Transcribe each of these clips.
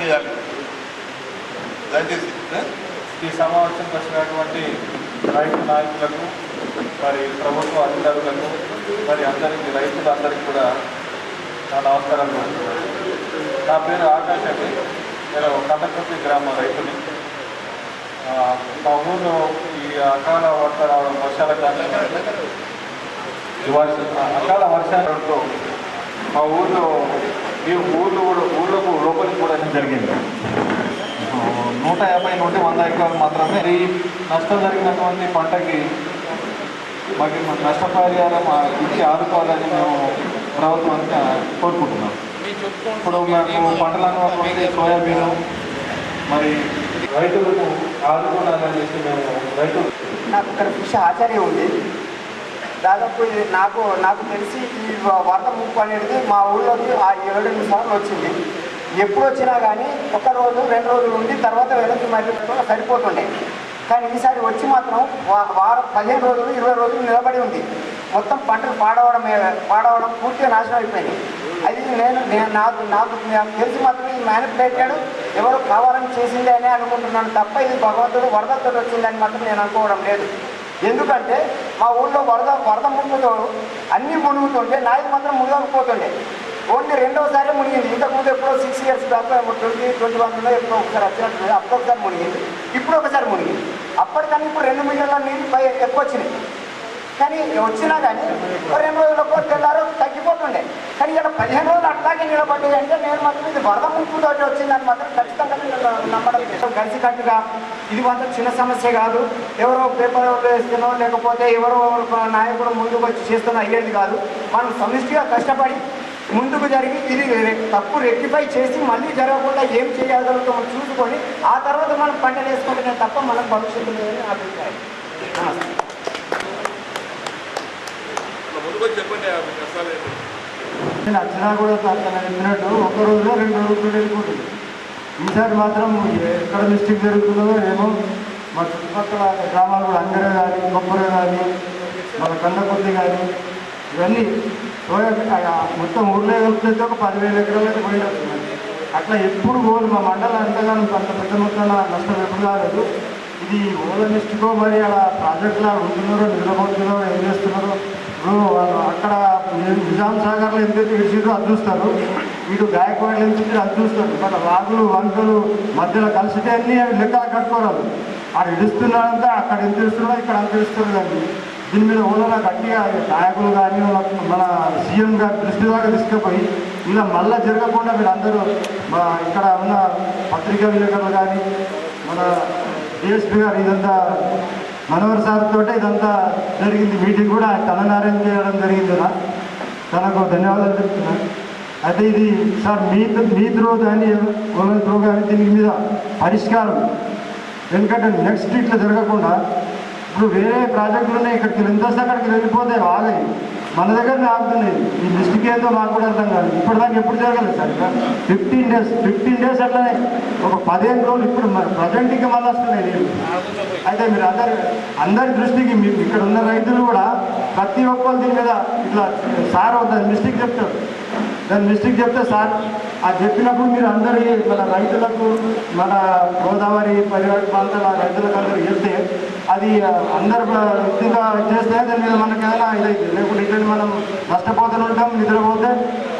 చేయాలి. దయచేసి ఈ సమావేశం వచ్చినటువంటి రైతు నాయకులకు మరి ప్రభుత్వ అధికారులకు మరి అందరికీ రైతులందరికీ కూడా నా నమస్కారాలు. నా పేరు ఆకాష్ అండి. నేను కందకుర్తి గ్రామ రైతుని. మా ఊళ్ళో ఈ అకాల వర్షాల కారణంగా అకాల వర్షాలతో మా ఊళ్ళో ఈ ఊళ్ళకు లోపలికి కూడా జరిగింది. 150 నుండి 100 ఎకరాలు మాత్రమే ఈ నష్టం జరిగినటువంటి పంటకి మాకు నష్టపరిహారం ఇచ్చి ఆదుకోవాలని మేము ప్రభుత్వానికి కోరుకుంటున్నాం. ఇప్పుడు మేము పంటలను సోయాబీన్ మరి రైతులకు ఆదుకోవాలని చెప్పి మేము రైతులు నాకు ఇక్కడ కృషి ఆచార్య ఉంది. దాదాపు నాకు తెలిసి ఈ వరద ముప్పు అనేది మా ఊళ్ళోకి 7-8 సార్లు వచ్చింది. ఎప్పుడు వచ్చినా కానీ 1 రోజు 2 రోజులు ఉండి తర్వాత వెనక్కి మళ్ళీ సరిపోతుండే. కానీ ఈసారి వచ్చి మాత్రం వారం 15 రోజులు 20 రోజులు నిలబడి ఉంది. మొత్తం పంటలు పాడవడం పూర్తిగా నాశనం అయిపోయింది. అది నాకు తెలిసి మాత్రం ఇది మ్యానిపులేటెడ్, ఎవరు కావాలని చేసిందే అని అనుకుంటున్నాను తప్ప ఇది భగవంతుడు వరదతో వచ్చిందని మాత్రం నేను అనుకోవడం లేదు. ఎందుకంటే మా ఊళ్ళో వరద మునుగుతో అన్నీ మునుగుతుంటే నాది మాత్రం మునగకపోతుండే. ఓన్లీ 2వసారి మునిగింది. ఇంతకుముందు ఎప్పుడో 6 years దాకా 2021లో ఎప్పుడో ఒకసారి వచ్చినట్టు అప్పుడు ఒకసారి మునిగింది, ఇప్పుడు ఒకసారి మునిగింది. అప్పటికన్నా ఇప్పుడు 2 మీటర్ల నీళ్ళు ఎక్కువ వచ్చినాయి. కానీ వచ్చినా కానీ 2 రోజులకు తెల్లారు తగ్గిపోతుండే. కానీ ఇలా 15 రోజులు అట్లాగే నిలబడ్డాయి అంటే నేను మాత్రం ఇది వరద ముప్పుతో వచ్చిందని మాత్రం ఖచ్చితంగా నమ్మడం. కలిసికట్టుగా ఇది మాత్రం చిన్న సమస్య కాదు. ఎవరో పేపర్ వేస్తున్నో లేకపోతే ఎవరో నాయకుడు ముందుకు వచ్చి చేస్తున్న అయ్యేది కాదు. మనం సమిష్టిగా కష్టపడి ముందుకు జరిగి ఇది తప్పు రెక్టిఫై చేసి మళ్ళీ జరగకుండా ఏం చేయగలుగుతామో చూసుకొని ఆ తర్వాత మనం పంటలు వేసుకుంటేనే తప్ప మనం భవిష్యత్తు లేదని అభిప్రాయం. నేను వచ్చినా కూడా చెప్పినట్టు 1 రోజులో 2 రోజులు వెళ్ళిపోతుంది. ఈసారి మాత్రం ఎక్కడ మిస్టేక్ జరుగుతుందో ఏమో. మా చుట్టుపక్కల గ్రామాలు కూడా అందరే కానీ కొబ్బరి కానీ మన కందకొద్ది కానీ ఇవన్నీ మొత్తం ఊర్లో కలిపితే ఒక 10,000 ఎకరాలు అయితే పోయినట్టు. అట్లా ఎప్పుడు ఓలు మా మండలం అంతగానో అంత పెద్ద మొత్తాన నష్టం ఎప్పుడు కాలేదు. ఇది ఓల మిస్టేకో మరి అలా ప్రాజెక్టులా ఉంటున్నారో నిద్రపోతున్నారో ఏం చేస్తున్నారో. ఇప్పుడు వాళ్ళు అక్కడ నిజాం సాగర్లో ఎంతైతే విడిచిరో అది చూస్తారు, ఇటు గాయకవాడలు ఎంత అది చూస్తారు. మన వాగులు వంకలు మధ్యలో కలిసితే అన్నీ లెక్క కట్టుకోరాదు. అది ఇడుస్తున్నారంతా అక్కడ ఎంత ఇస్తున్నారో ఇక్కడ అంత ఇస్తున్నారు. కానీ దీని మీద ఓలా గట్టిగా నాయకులు కానీ మన సీఎం గారి దృష్టి దాకా తీసుకుపోయి ఇలా మళ్ళీ జరగకుండా మీరు అందరూ ఇక్కడ ఉన్న పత్రికా విలేకరులు కానీ మన డిఎస్పీ గారు ఇదంతా మనోహర్ సార్ తోటే ఇదంతా జరిగింది. మీటింగ్ కూడా తనని అరేంజ్ చేయడం జరిగింది. తనకు ధన్యవాదాలు చెప్తున్నాను. అయితే ఇది సార్ మీ త్రో కానీ ఓలా త్రో కానీ దీని మీద పరిష్కారం ఎందుకంటే నెక్స్ట్ ఇట్లా జరగకుండా ఇప్పుడు వేరే ప్రాజెక్టులు ఉన్నాయి, ఇక్కడికి ఎంత వస్తే అక్కడికి వెళ్ళిపోతే ఆగాయి, మన దగ్గరనే ఆగుతున్నాయి. ఈ మిస్టేక్ ఏందో నాకు కూడా అర్థం కాదు. ఇప్పటిదాకా ఎప్పుడు జరగలేదు సార్. ఇక 15 days అట్లనే ఒక 15 రోజులు ఇప్పుడు ప్రజెంట్ ఇంకా మళ్ళీ వస్తున్నాయి నీళ్ళు. అయితే మీరు అందరి దృష్టికి ఇక్కడ ఉన్న రైతులు కూడా ప్రతి ఒక్కరు దీని మీద ఇట్లా సార్ దాని మిస్టేక్ చెప్తే సార్ అది చెప్పినప్పుడు మీరు అందరి మన రైతులకు మన గోదావరి పరివార ప్రాంతాల రైతులకు అందరూ చెప్తే అది అందరు వ్యక్తిగా చేస్తే దాని మీద మనకేమైనా ఇదైతే లేకుంటే ఇట్లా మనం నష్టపోతుంటాం. నిద్రపోతే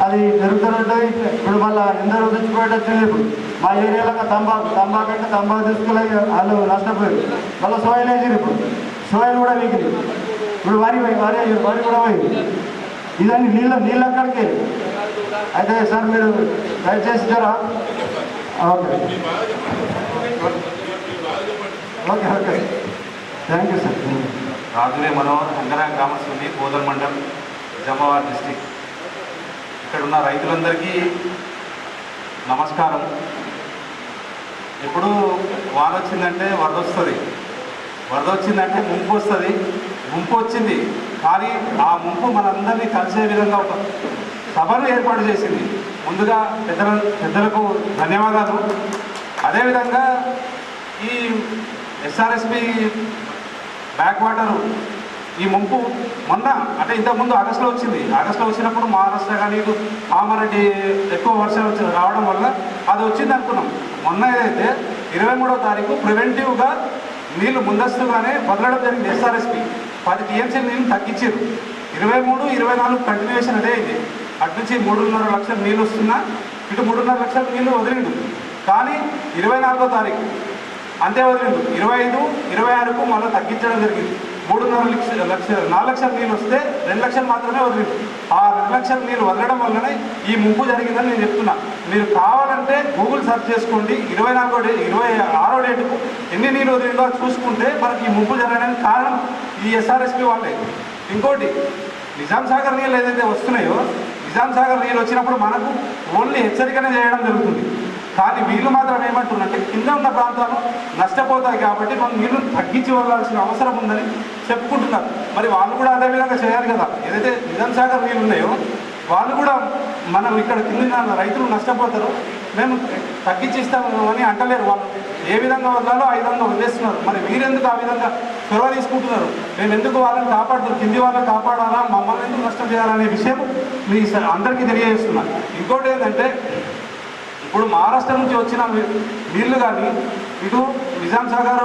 అది జరుగుతుంటాయి. ఇప్పుడు మళ్ళీ ఎందరో తెచ్చిపోయేటట్టు ఇప్పుడు మా ఏరియాలో తంబాకు అంటే తంబాకు తీసుకెళ్ళి వాళ్ళు నష్టపోయారు. మళ్ళీ సోయల్ వేసారు. ఇప్పుడు సోయల్ కూడా వీకింది. ఇప్పుడు వరి కూడా పోయింది. ఇదన్నీ నీళ్ళు అక్కడికి. అయితే సార్ మీరు దయచేసి జరా ఓకే థ్యాంక్ యూ సార్. రాజులే మనోహర్, అంగరా గ్రామస్తుని, పోదర్ మండల్, నిజామాబాద్ డిస్టిక్. ఇక్కడ ఉన్న రైతులందరికీ నమస్కారం. ఇప్పుడు వాన వచ్చిందంటే వరద వస్తుంది, వరద వచ్చిందంటే ముంపు వస్తుంది. ముంపు వచ్చింది కానీ ఆ ముంపు మనందరినీ కలిసే విధంగా ఒక సభను ఏర్పాటు చేసింది. ముందుగా పెద్దలకు ధన్యవాదాలు. అదేవిధంగా ఈ ఎస్ఆర్ఎస్పి బ్యాక్ వాటర్ ఈ ముంపు మొన్న అంటే ఇంతకుముందు ఆగస్టులో వచ్చింది. ఆగస్టులో వచ్చినప్పుడు మహారాష్ట్ర కానీ ఇటు కామారెడ్డి ఎక్కువ వర్షాలు రావడం వల్ల అది వచ్చింది అనుకున్నాం. మొన్న ఏదైతే 23వ తారీఖు ప్రివెంటివ్గా నీళ్లు ముందస్తుగానే వదలడం జరిగింది. ఎస్ఆర్ఎస్పి 10 టీఎంసీ నీళ్ళు తగ్గించారు. 23, 24 కంటిన్యూషన్ అదే అయింది. అటు నుంచి 3.5 లక్షల నీళ్ళు వస్తున్నా ఇటు 3.5 లక్షల నీళ్ళు వదిలిండు. కానీ 24వ తారీఖు అంతే వదిలిండు. 25, 26కు మళ్ళీ తగ్గించడం జరిగింది. 3.5 లక్షల 4 లక్షల నీళ్ళు వస్తే 2 లక్షలు మాత్రమే వదిలిండు. ఆ 2 లక్షల నీళ్ళు వదలడం వల్లనే ఈ ముంపు జరిగిందని నేను చెప్తున్నా. మీరు కావాలంటే గూగుల్ సెర్చ్ చేసుకోండి. 26వ డేటుకు ఎన్ని నీళ్ళు వదిలిందో చూసుకుంటే మనకి ఈ ముంపు జరగడానికి కారణం ఈ ఎస్ఆర్ఎస్పి వాళ్ళే. ఇంకోటి నిజాం సాగర్ నీళ్ళు ఏదైతే వస్తున్నాయో నిజాం సాగర్ నీళ్ళు వచ్చినప్పుడు మనకు ఓన్లీ హెచ్చరికనే చేయడం జరుగుతుంది. కానీ వీళ్ళు మాత్రం ఏమంటున్నారంటే కింద ఉన్న ప్రాంతాలు నష్టపోతాయి కాబట్టి మనం నీళ్లు తగ్గించి వెళ్ళాల్సిన అవసరం ఉందని చెప్పుకుంటున్నారు. మరి వాళ్ళు కూడా అదేవిధంగా చేయాలి కదా. ఏదైతే నిజాం సాగర్ నీళ్ళు ఉన్నాయో వాళ్ళు కూడా మనం ఇక్కడ కింద రైతులు నష్టపోతారు మేము తగ్గించిస్తాము అని అంటలేరు. వాళ్ళు ఏ విధంగా వదలాలో ఆ విధంగా వదిలేస్తున్నారు. మరి మీరెందుకు ఆ విధంగా చొరవ తీసుకుంటున్నారు? మేము ఎందుకు వాళ్ళని కాపాడుతారు? కింది వాళ్ళని కాపాడాలా, మమ్మల్ని ఎందుకు నష్టం చేయాలనే విషయం మీ అందరికీ తెలియజేస్తున్నారు. ఇంకోటి ఏంటంటే ఇప్పుడు మహారాష్ట్ర నుంచి వచ్చిన నీళ్లు కానీ ఇటు నిజాం సాగర్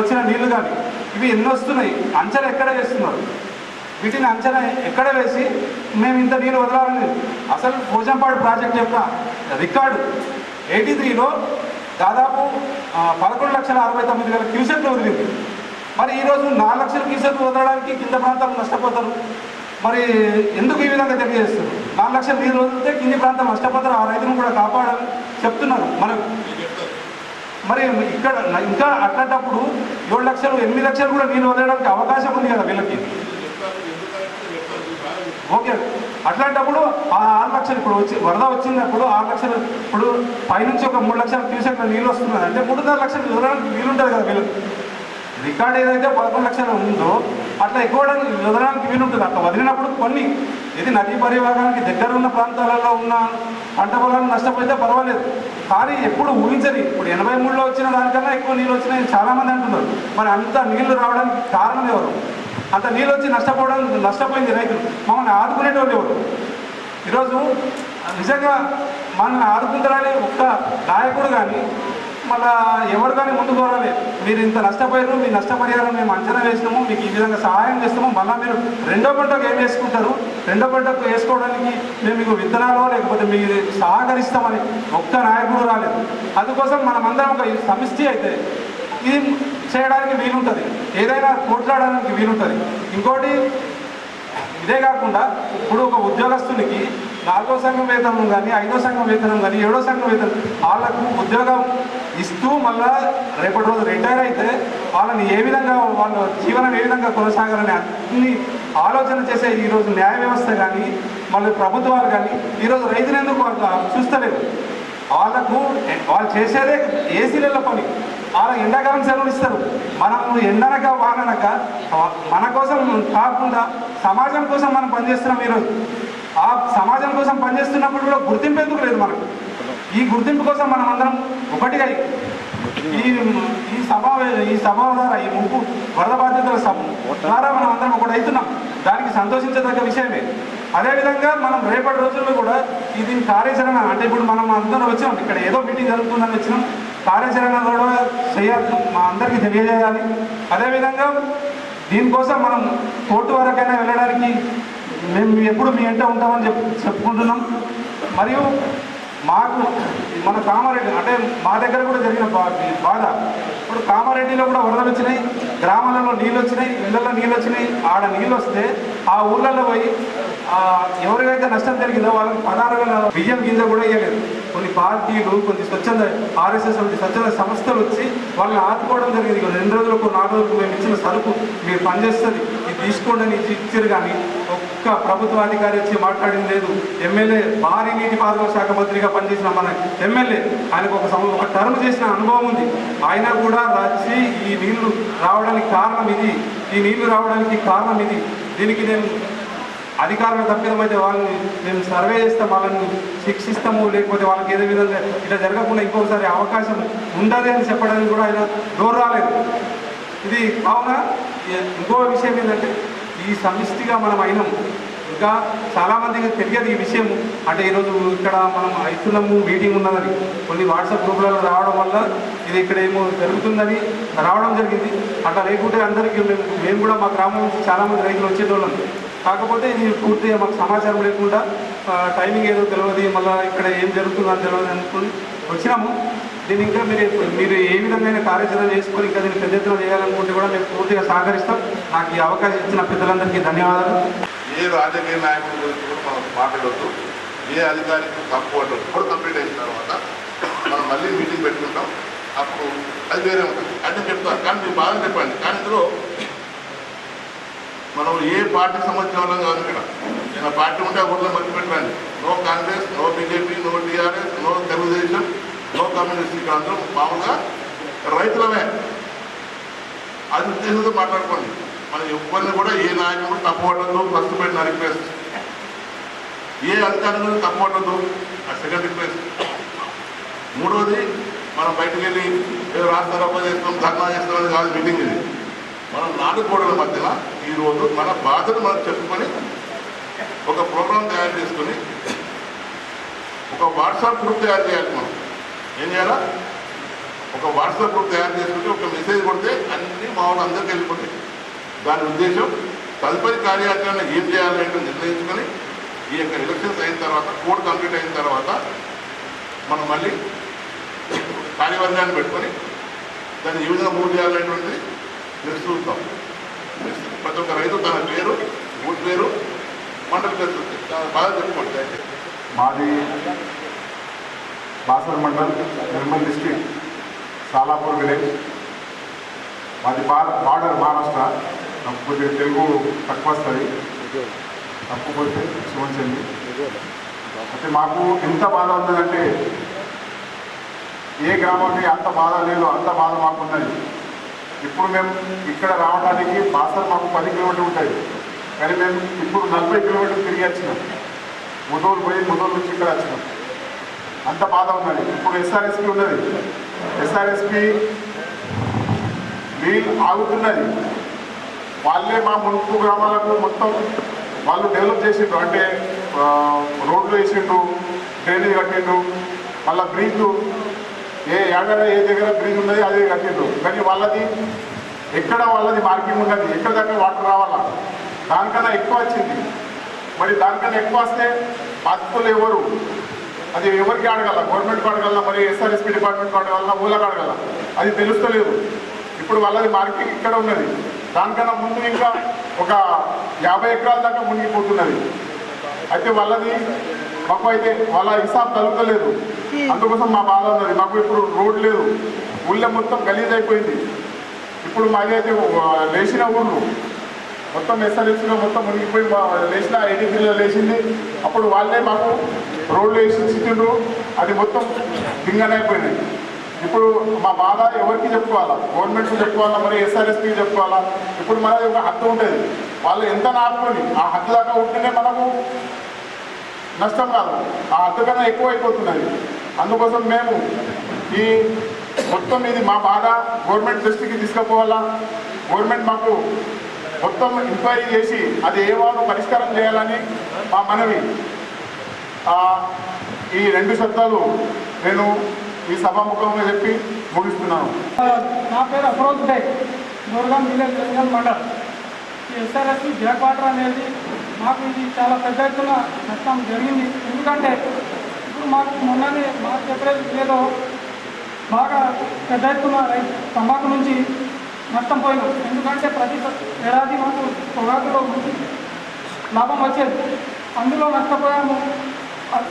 వచ్చిన నీళ్లు కానీ ఇవి ఎన్ని వస్తున్నాయి, అంచనా ఎక్కడ వేస్తున్నారు? వీటిని అంచనా ఎక్కడ వేసి మేము ఇంత నీళ్ళు వదలాలని అసలు పోచంపాడు ప్రాజెక్ట్ యొక్క రికార్డు 83లో దాదాపు 11,69,000 క్యూసెక్లు వదిలింది. మరి ఈరోజు 4 లక్షల క్యూసెక్లు వదలడానికి కింద ప్రాంతాలు నష్టపోతారు. మరి ఎందుకు ఈ విధంగా తెలియజేస్తారు? 4 లక్షల నీళ్ళు వదిలితే కింది ప్రాంతం నష్టపోతారు. ఆ రైతులను కూడా కాపాడాలని చెప్తున్నారు మనకు. మరి ఇక్కడ ఇంకా అట్లాంటప్పుడు 7 లక్షలు 8 లక్షలు కూడా నీళ్ళు వదలడానికి అవకాశం ఉంది కదా వీళ్ళకి. ఓకే, అట్లాంటప్పుడు ఆ 6 లక్షలు ఇప్పుడు వరద వచ్చినప్పుడు 6 లక్షలు ఇప్పుడు పైనుంచి ఒక 3 లక్షల క్యూసెక్ల నీళ్ళు వస్తున్నది అంటే 3.5 లక్షలు వదలడానికి వీలుంటుంది కదా వీళ్ళకి. రికార్డ్ ఏదైతే 11 లక్షలు ఉందో అట్లా ఎక్కువ వదలడానికి వీలుంటుంది. అట్లా వదిలినప్పుడు కొన్ని ఇది నదీ పరివాహానికి దగ్గర ఉన్న ప్రాంతాలలో ఉన్న పంట పొలాలు నష్టపోతే పర్వాలేదు. కానీ ఎప్పుడు ఊహించని ఇప్పుడు 83లో వచ్చిన దానికన్నా ఎక్కువ నీళ్ళు వచ్చినాయని చాలామంది అంటున్నారు. మరి అంత నీళ్లు రావడానికి కారణం ఎవరు? అంత నీళ్ళు వచ్చి నష్టపోయింది రైతులు. మమ్మల్ని ఆదుకునేటోళ్ళు ఎవరు? ఈరోజు నిజంగా మనల్ని ఆదుకుంటారని ఒక్క నాయకుడు కానీ మళ్ళా ఎవరు కానీ ముందుకు రావాలి. మీరు ఇంత నష్టపోయారు, మీ నష్టపరిహారం మేము అంచనా వేసినాము, మీకు ఈ విధంగా సహాయం చేస్తాము, మళ్ళీ మీరు రెండో పంటకు ఏం వేసుకుంటారు, రెండో పంటకు వేసుకోవడానికి మేము మీకు విత్తనాలు లేకపోతే మీరు సహకరిస్తామని ఒక్క నాయకుడు రాలేదు. అందుకోసం మనమందరం ఒక సమిష్టి అయితే ఇది చేయడానికి వీలుంటుంది, ఏదైనా పోట్లాడడానికి వీలుంటుంది. ఇంకోటి ఇదే కాకుండా ఇప్పుడు ఒక ఉద్యోగస్తునికి 4వ సంఘం వేతనం కానీ 5వ సంఘం వేతనం కానీ 7వ సంఘం వేతనం వాళ్ళకు ఉద్యోగం ఇస్తూ మళ్ళా రేపటి రోజు రిటైర్ అయితే వాళ్ళని ఏ విధంగా వాళ్ళ జీవనం ఏ విధంగా కొనసాగాలని అన్ని ఆలోచన చేసే ఈరోజు న్యాయ వ్యవస్థ కానీ మళ్ళీ ప్రభుత్వాలు కానీ ఈరోజు రైతులు ఎందుకు చూస్తలేదు. వాళ్ళకు వాళ్ళు చేసేదే ఏసీల పని. వాళ్ళ ఎండాకాలం సెలవులు ఇస్తారు. మనం ఎండనక వాననక మన కోసం కాకుండా సమాజం కోసం మనం పనిచేస్తున్నాం. ఈరోజు ఆ సమాజం కోసం పనిచేస్తున్నప్పుడు కూడా గుర్తింపు ఎందుకు లేదు మనకు? ఈ గుర్తింపు కోసం మనం అందరం ఒకటిగా ఈ సభ ద్వారా ఈ ముంపు వరద బాధితుల సభ ద్వారా మనం అందరం ఒకటవుతున్నాం. దానికి సంతోషించదగ్గ విషయమే. అదేవిధంగా మనం రేపటి రోజుల్లో కూడా దీని కార్యాచరణ అంటే ఇప్పుడు మనం అందరం వచ్చినాం, ఇక్కడ ఏదో మీటింగ్ జరుగుతుందని వచ్చినాం, కార్యాచరణ కూడా చేయాలి, మా అందరికీ తెలియజేయాలి. అదేవిధంగా దీనికోసం మనం కోర్టు వరకైనా వెళ్ళడానికి మేము ఎప్పుడు మీ వెంట ఉంటామని చెప్పుకుంటున్నాం. మరియు మాకు మన కామారెడ్డి అంటే మా దగ్గర కూడా జరిగిన బాధ, ఇప్పుడు కామారెడ్డిలో కూడా వరదలు వచ్చినాయి, గ్రామాలలో నీళ్ళు వచ్చినాయి, ఇళ్ళల్లో నీళ్ళు వచ్చినాయి. ఆడ నీళ్ళు వస్తే ఆ ఊళ్ళల్లో పోయి ఎవరికైతే నష్టం జరిగిందో వాళ్ళకి 16,000 బియ్యం గింజ కూడా ఇవ్వలేదు. కొన్ని పార్టీలు కొన్ని స్వచ్ఛంద RSS వంటి స్వచ్ఛంద సంస్థలు వచ్చి వాళ్ళని ఆదుకోవడం జరిగింది. 2 రోజులకు 4 రోజులకు మేము ఇచ్చిన సరుకు మీరు పనిచేస్తుంది, ఇది తీసుకోండి అని ఇచ్చారు. కానీ ఒక్క ప్రభుత్వ అధికారి వచ్చి మాట్లాడింది లేదు. ఎమ్మెల్యే భారీ నీటిపారుదల శాఖ మంత్రిగా పనిచేసిన మన ఎమ్మెల్యే ఆయనకు ఒక టర్మ్ చేసిన అనుభవం ఉంది. ఆయన కూడా వచ్చి ఈ నీళ్లు రావడానికి కారణం ఇది, ఈ నీళ్లు రావడానికి కారణం ఇది, దీనికి నేను అధికారులు తప్పిదమైతే వాళ్ళని మేము సర్వే చేస్తాం, వాళ్ళని శిక్షిస్తాము, లేకపోతే వాళ్ళకి ఏదో విధంగా ఇలా జరగకుండా ఇంకోసారి అవకాశం ఉండదు అని చెప్పడానికి కూడా ఆయన డోర్ రాలేదు. ఇది కావున ఇంకో విషయం ఏంటంటే ఈ సమిష్టిగా మనం అయినాం. ఇంకా చాలామందికి తెలియదు ఈ విషయం. అంటే ఈరోజు ఇక్కడ మనం అవుతున్నాము, మీటింగ్ ఉన్నదని కొన్ని వాట్సాప్ గ్రూపులలో రావడం వల్ల ఇది ఇక్కడ ఏమో జరుగుతుందని రావడం జరిగింది. అట్లా లేకుంటే అందరికీ మేము కూడా మా గ్రామం నుంచి చాలామంది రైతులు వచ్చేటోళ్ళం. కాకపోతే ఇది పూర్తిగా మాకు సమాచారం లేకుండా టైమింగ్ ఏదో తెలియదు, మళ్ళీ ఇక్కడ ఏం జరుగుతుందని తెలియదు అనుకుని వచ్చినాము. దీన్ని ఇంకా మీరు ఏ విధమైన కార్యాచరణ చేసుకొని ఇంకా దీన్ని పెద్ద ఎత్తున చేయాలనుకుంటే కూడా మేము పూర్తిగా సహకరిస్తాం. నాకు ఈ అవకాశం ఇచ్చిన పెద్దలందరికీ ధన్యవాదాలు. ఏ రాజకీయ నాయకుడి గురించి కూడా మనం మాట్లాడవద్దు, ఏ అధికారికి తప్పు అడ్డు కూడా కంప్లీట్ అయిన తర్వాత మనం మళ్ళీ మీటింగ్ పెట్టుకుంటాం. అప్పుడు అది వేరే ఉంటుంది అంటే చెప్తాను. కానీ మీరు బాగా చెప్పండి. కానీ ఇందులో మనం ఏ పార్టీకి సంబంధించిన వాళ్ళం కాదు. ఇక్కడ నేను పార్టీ ఉంటే ఆ ఊళ్ళో మంచి పెట్టండి. No Congress, no BJP, no TRS, no Telugu Desam, no communist. ఇక్కడ అందరూ మామూలుగా రైతులమే. అది ఉద్దేశంతో మాట్లాడుకోండి. మనం ఎవరిని కూడా ఏ నాయకుడు తప్పవద్దు. ఫస్ట్ పెట్టిన రిక్వెస్ట్. ఏ అధికారులు తప్పవద్దు, ఆ సెకండ్ రిక్వెస్ట్. మూడోది, మనం బయటకు వెళ్ళి ఏదో రాస్తారోపణ చేస్తాం, ధర్నా చేస్తాం అని కాదు మీటింగ్ ఇది. మనం నాటుకోవడం మధ్యన ఈరోజు మన బాధను మనం చెప్పుకొని ఒక ప్రోగ్రాం తయారు చేసుకొని ఒక వాట్సాప్ గ్రూప్ తయారు చేయాలి. మనం ఏం చేయాలా? ఒక వాట్సాప్ గ్రూప్ తయారు చేసుకుంటే ఒక మెసేజ్ కొడితే అన్నీ మా వాళ్ళు అందరికీ వెళ్ళిపోతాయి. దాని ఉద్దేశం తదుపరి కార్యాచరణ ఏం చేయాలంటే నిర్ణయించుకొని ఈ యొక్క ఎలక్షన్స్ అయిన తర్వాత, కోడ్ కంప్లీట్ అయిన తర్వాత మనం మళ్ళీ కార్యవర్గాన్ని పెట్టుకొని దాన్ని ఏ విధంగా మూవ్ చేయాలనేటువంటిది చూస్తాం. ప్రతి ఒక్క రైతు తన పేరు, ఊరి పేరు, మండల పేరు బాగా చెప్పుకోండి. మాది బాసర్ మండల్, నిర్మల్ డిస్ట్రిక్ట్, సాలాపూర్ విలేజ్. మాది బార్డర్ మహారాష్ట్ర. కొద్దిగా తెలుగు తక్కువ వస్తుంది, తక్కువపోతే క్షమించండి. అయితే మాకు ఎంత బాధ ఉందంటే ఏ గ్రామానికి అంత బాధ లేదు, అంత బాధ మాకు ఉన్నది. ఇప్పుడు మేము ఇక్కడ రావడానికి బాసర్ మాకు 10 కిలోమీటర్లు ఉంటుంది, కానీ మేము ఇప్పుడు 40 కిలోమీటర్లు తిరిగి వచ్చినాం. ముదోలు పోయి ముదోలు నుంచి ఇక్కడ వచ్చినాం. అంత బాధ ఉన్నది. ఇప్పుడు ఎస్ఆర్ఎస్పి ఉన్నది. ఎస్ఆర్ఎస్పి నీళ్ళు ఆగుతున్నది. వాళ్ళే మా మున్పు గ్రామాలకు మొత్తం వాళ్ళు డెవలప్ చేసిండ్రు. అంటే రోడ్లు వేసిండ్రు, డ్రైనేజ్ కట్టిండ్రు, మళ్ళీ బ్రిడ్జ్లు ఏ దగ్గర బ్రిడ్జ్ ఉన్నది అదే కట్టిండ్రు. కానీ వాళ్ళది ఎక్కడ వాళ్ళది మార్కింగ్ ఉన్నది, ఎక్కడ దగ్గర వాటర్ రావాలా, దానికన్నా ఎక్కువ వచ్చింది. మరి దానికన్నా ఎక్కువ వస్తే బాధితులు ఎవరు, అది ఎవరికి అడగల? గవర్నమెంట్కి అడగల, మరి ఎస్ఆర్ఎస్పి డిపార్ట్మెంట్కి అడగల, ఊళ్ళకి అడగల, అది తెలుస్తలేదు. ఇప్పుడు వాళ్ళది మార్కింగ్ ఇక్కడ ఉన్నది. దానికన్నా ముందు ఇంకా ఒక 50 ఎకరాల దాకా మునిగిపోతున్నది. అయితే వాళ్ళది మాకు అయితే వాళ్ళ హిసాబ్ కలుగుతలేదు. అందుకోసం మా బాధ ఉన్నది. మాకు ఇప్పుడు రోడ్ లేదు, ఊళ్ళో మొత్తం గలీజ్ అయిపోయింది. ఇప్పుడు మాది అయితే లేచిన ఊళ్ళు మొత్తం ఎస్ఆర్ఎస్లో మొత్తం మునిగిపోయి లేచిన 83లో లేచింది. అప్పుడు వాళ్ళే మాకు రోడ్లు వేసి ఇచ్చిండ్రు, అది మొత్తం దింగనైపోయినాయి. ఇప్పుడు మా బాధ ఎవరికి చెప్పుకోవాలా? గవర్నమెంట్కి చెప్పుకోవాలా, మరి ఎస్ఆర్ఎస్పీకి చెప్పుకోవాలా? ఇప్పుడు మనది ఒక హద్దు ఉంటుంది. వాళ్ళు ఎంత నాటుకొని ఆ హద్దు దాకా ఉంటేనే మనకు నష్టం కాదు, ఆ హద్దు కన్నా ఎక్కువ అయిపోతున్నది. అందుకోసం మేము ఈ మొత్తం ఇది మా బాధ గవర్నమెంట్ దృష్టికి తీసుకుపోవాలా. గవర్నమెంట్ మాకు మొత్తం ఎంక్వైరీ చేసి అది ఏవాను పరిష్కారం చేయాలని మా మనవి. ఈ 2 శబ్దాలు నేను ఈ సభాముఖంగా చెప్పి ముగిస్తున్నాను. నా పేరు అఫరోజ్ బేగ్, దూర్గం విలేజ్ రంగల్ మండల్. ఈ ఎస్ఆర్ఎస్పి బ్యాక్ వాటర్ అనేది మాకు ఇది చాలా పెద్ద ఎత్తున నష్టం జరిగింది. ఎందుకంటే ఇప్పుడు మాకు మొన్ననే మార్చి ఏప్రిల్ ఏదో బాగా పెద్ద ఎత్తున తంబాకు నుంచి నష్టం పోయినాం. ఎందుకంటే ప్రతి ఏడాది మాకు పొగాకులో మంచి లాభం వచ్చేది, అందులో నష్టపోయాము.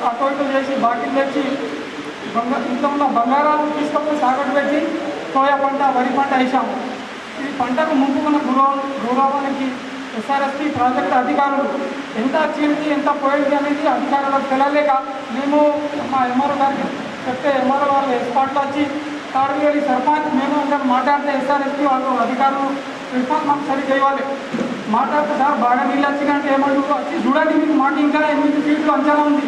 అటు ఇటు చేసి బాకీలు తెచ్చి ఇంట్లో ఉన్న బంగారాలు తీసుకొని తాకట్టు పెట్టి సోయా పంట, వరి పంట వేసాము. ఈ పంటకు ముందుకున్న గురవానికి ఎస్ఆర్ఎస్పి ప్రాజెక్టు అధికారులు ఎంత చీల్చి ఎంత పోయింది అనేది అధికారులకు తెలియలేక మేము మా ఎంఆర్ఓ గారికి చెప్తే ఎంఆర్ఓ వాళ్ళు ఎస్పాట్లో వచ్చి తాడువేలి సర్పంచ్ మేము అందరూ మాట్లాడితే ఎస్ఆర్ఎస్పి వాళ్ళు అధికారులు రెస్పాన్స్ మాకు సరి చేయాలి. మాట్లాడితే సార్ బాగా నీళ్ళు వచ్చిందంటే ఏమంటారు, వచ్చి చూడండి మీకు మాకు ఇంకా 8 ఫీట్లు అంచనా ఉంది.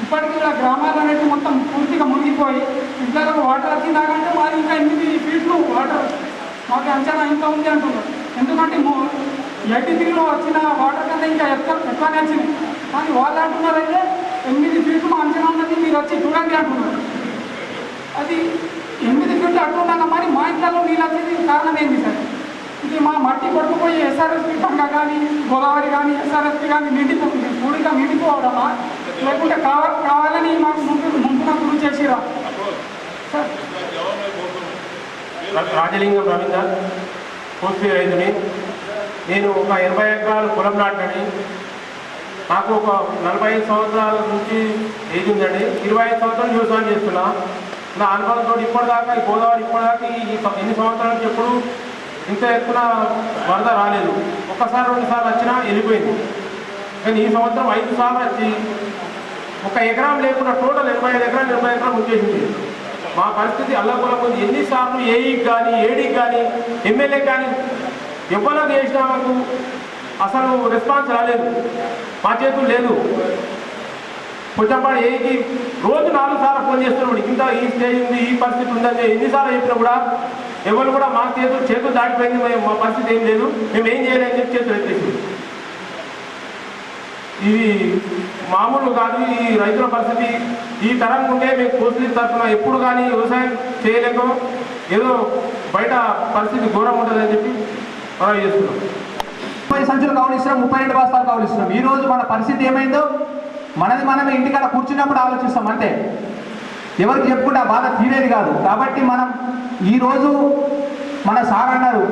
ఇప్పటికీ ఇలా గ్రామాలు అనేవి మొత్తం పూర్తిగా మునిగిపోయి ఇంట్లో వాటర్ వచ్చిందాకంటే మాది ఇంకా 8 ఫీట్లు వాటర్ మాకు అంచనా ఇంకా ఉంది అంటున్నారు. ఎందుకంటే 83లో వచ్చిన వాటర్ కన్నా ఇంకా ఎక్కువనే వచ్చింది. కానీ వాళ్ళు అంటున్నారైతే 8 ఫీట్లు అంచనా ఉన్నది, మీరు వచ్చి చూడండి అంటున్నారు. అది 8 ఫీట్లు అంటున్నాక మరి మా ఇంట్లో నీళ్ళు వచ్చేది కారణం ఏంటి సార్? ఇది మా మట్టి కొట్టుకుపోయి ఎస్ఆర్ఎస్పి గంగ కానీ గోదావరి కానీ ఎస్ఆర్ఎస్పి కానీ నిండిపోతుంది, పూడిగా నిండిపోవడమా లేకుంటే కావాలని మాకు ముందున గురి చేసిరా సార్? రాజలింగం రవీందర్, కోస్పీ రైతుని. నేను ఒక 80 ఎకరాలు పొలం నాటని, నాకు ఒక 45 సంవత్సరాల నుంచి ఏజ్ ఉందండి. 25 సంవత్సరాలు వ్యవసాయం చేస్తున్నా. నా అనుభవంతో ఇప్పటిదాకా ఈ గోదావరి ఇప్పటిదాకా ఎన్ని సంవత్సరాల నుంచి ఎప్పుడు ఇంత ఎక్కువ వరద రాలేదు. ఒక్కసారి 2 సార్లు వచ్చినా వెళ్ళిపోయింది. కానీ ఈ సంవత్సరం 5 సార్లు వచ్చి ఒక ఎకరం లేకుండా టోటల్ 85 ఎకరాలు ముంచేసింది. మా పరిస్థితి అల్లకొలం ఉంది. ఎన్నిసార్లు ఏఈకి కానీ ఏడీకి కానీ ఎమ్మెల్యే కానీ ఎవరికి చేసినా మాకు అసలు రెస్పాన్స్ రాలేదు, మా చేతులు లేదు. కొంచెంపాడు ఏఈకి రోజు 4 సార్లు ఫోన్ చేస్తున్నాడు, ఇంత ఈ స్టేజ్ ఉంది, ఈ పరిస్థితి ఉందని ఎన్నిసార్లు చెప్పినా కూడా ఎవరు కూడా మా చేతులు దాటిపోయింది, మా పరిస్థితి ఏం లేదు, మేము ఏం చేయలేని చెప్పి చేతులు ఎత్తేసి. ఇది మామూలు కాదు ఈ రైతుల పరిస్థితి. ఈ తరం ఉంటే మేము కోస్లీ తరఫున ఎప్పుడు కానీ వ్యవసాయం చేయలేక ఏదో బయట పరిస్థితి ఘోరం ఉంటుందని చెప్పి మనం చేస్తున్నాం. 30 సంచులు కావలిస్తున్నాం, 32 బస్తాలు కావలిస్తున్నాం. ఈరోజు మన పరిస్థితి ఏమైందో మనమే ఇంటికాడ కూర్చున్నప్పుడు ఆలోచిస్తాం అంతే. ఎవరికి చెప్పుకుంటే ఆ బాధ తీరేది కాదు. కాబట్టి మనం ఈరోజు మన సార్ అన్నారు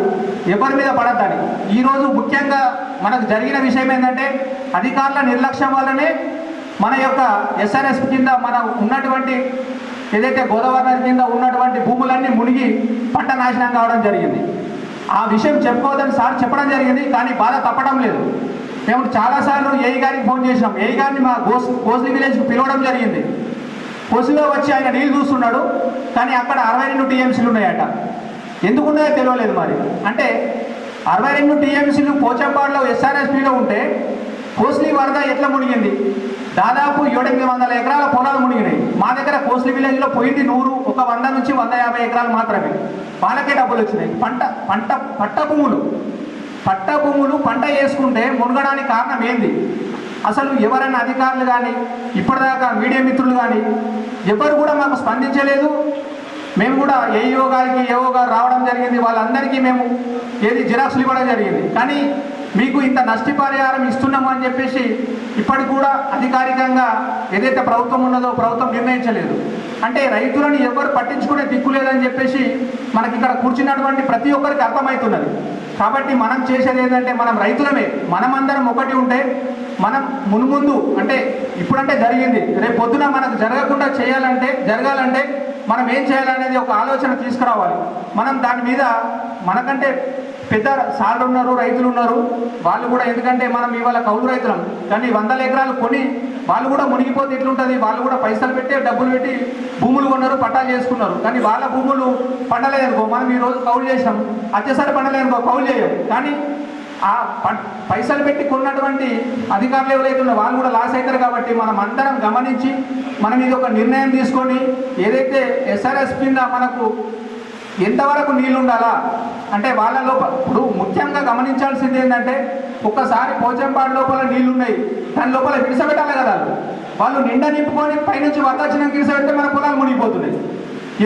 ఎవరి మీద పడద్దని. ఈరోజు ముఖ్యంగా మనకు జరిగిన విషయం ఏంటంటే అధికారుల నిర్లక్ష్యం వల్లనే మన యొక్క ఎస్ఆర్ఎస్ కింద మన ఉన్నటువంటి ఏదైతే గోదావరి నది కింద ఉన్నటువంటి భూములన్నీ మునిగి పంట నాశనం కావడం జరిగింది. ఆ విషయం చెప్పుకోవద్దని సార్ చెప్పడం జరిగింది, కానీ బాధ తప్పడం లేదు. మేము చాలాసార్లు ఏఈ గారికి ఫోన్ చేసినాం. ఏఈ గారిని మా కోస్లీ విలేజ్కి పిలవడం జరిగింది. కోస్లీలో వచ్చి ఆయన నీళ్ళు చూస్తున్నాడు, కానీ అక్కడ 62 టీఎంసీలు ఉన్నాయట. ఎందుకున్నాయో తెలియలేదు. మరి అంటే 62 టీఎంసీలు పోచంపాడులో ఎస్ఆర్ఎస్పీలో ఉంటే కోస్లీ వరద ఎట్లా మునిగింది? దాదాపు 700-800 ఎకరాల పొలాలు మునిగినాయి. మా దగ్గర కోస్లీ విలేజ్లో పోయింది 100, ఒక 100 నుంచి 150 ఎకరాలు మాత్రమే. వాళ్ళకే డబ్బులు వచ్చినాయి. పట్ట భూములు పంట వేసుకుంటే మునగడానికి కారణం ఏంది? అసలు ఎవరైనా అధికారులు కానీ ఇప్పటిదాకా మీడియా మిత్రులు కానీ ఎవరు కూడా మాకు స్పందించలేదు. మేము కూడా ఏఈఓ గారికి ఏఓ గారు రావడం జరిగింది, వాళ్ళందరికీ మేము జిరాక్స్లు ఇవ్వడం జరిగింది. కానీ మీకు ఇంత నష్టపరిహారం ఇస్తున్నాము అని చెప్పేసి ఇప్పటికి కూడా అధికారికంగా ఏదైతే ప్రభుత్వం ఉన్నదో ప్రభుత్వం నిర్ణయించలేదు. అంటే రైతులను ఎవరు పట్టించుకునే దిక్కు లేదని చెప్పేసి మనకి ఇక్కడ కూర్చున్నటువంటి ప్రతి ఒక్కరికి అర్థమవుతున్నది. కాబట్టి మనం చేసేది ఏంటంటే మనం రైతులమే, మనమందరం ఒకటి ఉంటే మనం మున్ముందు అంటే ఇప్పుడంటే జరిగింది, రేపు పొద్దున మనకు జరగాలంటే మనం ఏం చేయాలనేది ఒక ఆలోచన తీసుకురావాలి. మనం దాని మీద మనకంటే పెద్ద సార్లు ఉన్నారు, రైతులు ఉన్నారు, వాళ్ళు కూడా. ఎందుకంటే మనం ఇవాళ కౌలు రైతులం, కానీ 100 ఎకరాలు కొని వాళ్ళు కూడా మునిగిపోతే ఎట్లుంటుంది? వాళ్ళు కూడా పైసలు పెట్టి డబ్బులు పెట్టి భూములు కొన్నారు, పట్టాలు చేసుకున్నారు. కానీ వాళ్ళ భూములు పండలేదనుకో, మనం ఈరోజు కౌలు చేసినాం, అచ్చేసరి పండలేదనుకో కౌలు చేయం. కానీ ఆ పైసలు పెట్టి కొన్నటువంటి అధికారులు ఎవరైతే ఉన్నారో వాళ్ళు కూడా లాస్ అవుతారు. కాబట్టి మనం అందరం గమనించి మనం ఇది ఒక నిర్ణయం తీసుకొని ఏదైతే ఎస్ఆర్ఎస్ కింద మనకు ఎంతవరకు నీళ్ళు ఉండాలా అంటే వాళ్ళ లోపల ఇప్పుడు ముఖ్యంగా గమనించాల్సింది ఏంటంటే ఒక్కసారి పోచంపాడు లోపల నీళ్ళు ఉన్నాయి, దాని లోపల విడిసపెట్టాలి కదా. వాళ్ళు నిండా నింపుకొని పైనుంచి వరదక్షిణం విడిసపెడితే మన పొలాలు మునిగిపోతున్నాయి.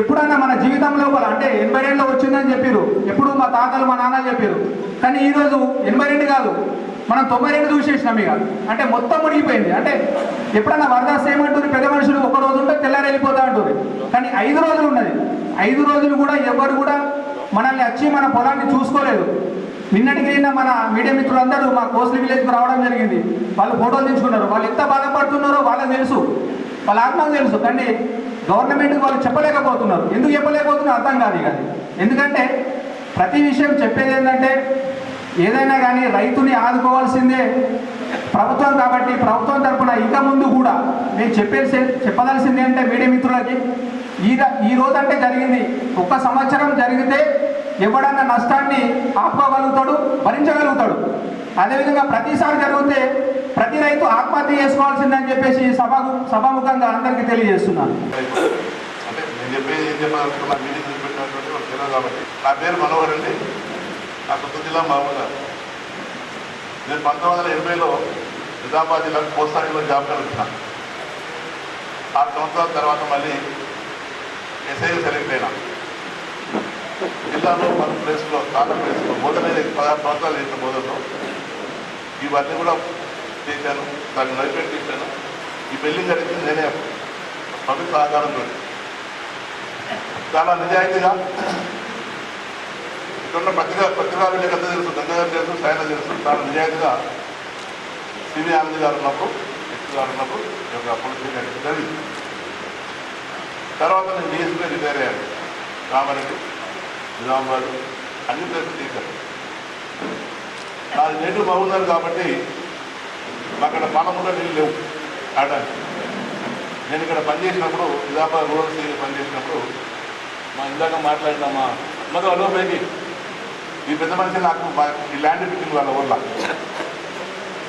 ఎప్పుడైనా మన జీవితం లోపల అంటే 82లో వచ్చిందని చెప్పారు, ఎప్పుడు మా తాతలు మా నాన్నలు చెప్పారు. కానీ ఈరోజు 82 కాదు, మనం 92 చూసేసినాం. ఇక అంటే మొత్తం మునిగిపోయింది. అంటే ఎప్పుడన్నా వరద సేమంటారు పెద్ద మనుషులు, ఒక రోజు ఉంటే తెల్లారి వెళ్ళిపోతా అంటారు. కానీ 5 రోజులు ఉన్నది. 5 రోజులు కూడా ఎవరు కూడా మనల్ని వచ్చి మన పొలాన్ని చూసుకోలేదు. నిన్నటికి మన మీడియా మిత్రులందరూ మా కోస్లీ విలేజ్కి రావడం జరిగింది. వాళ్ళు ఫోటోలు తీసుకున్నారు. వాళ్ళు ఎంత బాధపడుతున్నారో వాళ్ళకి తెలుసు, వాళ్ళ ఆత్మకు తెలుసు. కానీ గవర్నమెంట్కి వాళ్ళు చెప్పలేకపోతున్నారు. ఎందుకు చెప్పలేకపోతున్నారో అర్థం కాదు. ఇక ఎందుకంటే ప్రతి విషయం చెప్పేది ఏంటంటే ఏదైనా కానీ రైతుని ఆదుకోవాల్సిందే ప్రభుత్వం. కాబట్టి ప్రభుత్వం తరఫున ఇక ముందు కూడా నేను చెప్పదలసింది అంటే మీడియా మిత్రులకి ఈ రోజు అంటే జరిగింది, 1 సంవత్సరం జరిగితే ఎవడన్నా నష్టాన్ని ఆపుకోగలుగుతాడు, భరించగలుగుతాడు. అదేవిధంగా ప్రతిసారి జరిగితే ప్రతి రైతు ఆత్మహత్య చేసుకోవాల్సిందని చెప్పేసి సభాముఖంగా అందరికీ తెలియజేస్తున్నాను. అంటే నేను చెప్పేది ఏం చెప్పాలనుకున్నా మీటింగ్ పెట్టినటువంటి వాళ్ళు తెలియదు. కాబట్టి నా పేరు మనోహర్ అండి, నా కొత్త జిల్లా మహబూబ్. నేను 1980లో నిజామాబాద్ జిల్లాకు పోస్టాడిలో జాబ్ కలుగుతున్నాను. 6 సంవత్సరాల తర్వాత మళ్ళీ ఎస్ఐగా సెలెక్ట్ అయినా. జిల్లాలో మన ప్లేస్లో చాలా ప్లేస్లో బోధన 16 సంవత్సరాలు చేసిన బోధనలో ఇవన్నీ కూడా చేశాను. దాన్ని నడిపెట్టి చేశాను. ఈ బిల్డింగ్ అడిగింది నేనే పబ్లిక్ సహకారంతో చాలా నిజాయితీగా ఇక్కడ పత్రికా విలేకరులు తెలుసు, గంగాగారు తెలుసు, సాయన తెలుసు. చాలా నిజాయితీగా సివి ఆనంద్ గారు ఉన్నప్పుడు, ఎక్స్ గారు ఉన్నప్పుడు ఈ యొక్క పోలీస్ అడిగి జరిగింది. తర్వాత నేను డిఎస్పీ రిటైర్ అయ్యాను. కామారెడ్డి, నిజామాబాద్ అన్ని ప్లేసులు తీశాను. నాది నేటివ్ బాగున్నారు కాబట్టి అక్కడ పాలమూరులో నీళ్ళు లేవు ఆడడానికి. నేను ఇక్కడ పనిచేసినప్పుడు నిజామాబాద్ రూరల్ సీఏ పనిచేసినప్పుడు మా ఇందాక మాట్లాడిన మా అలో పైకి ఈ పెద్ద మనిషి నాకు ఈ ల్యాండ్ బిల్డింగ్ వాళ్ళ వల్ల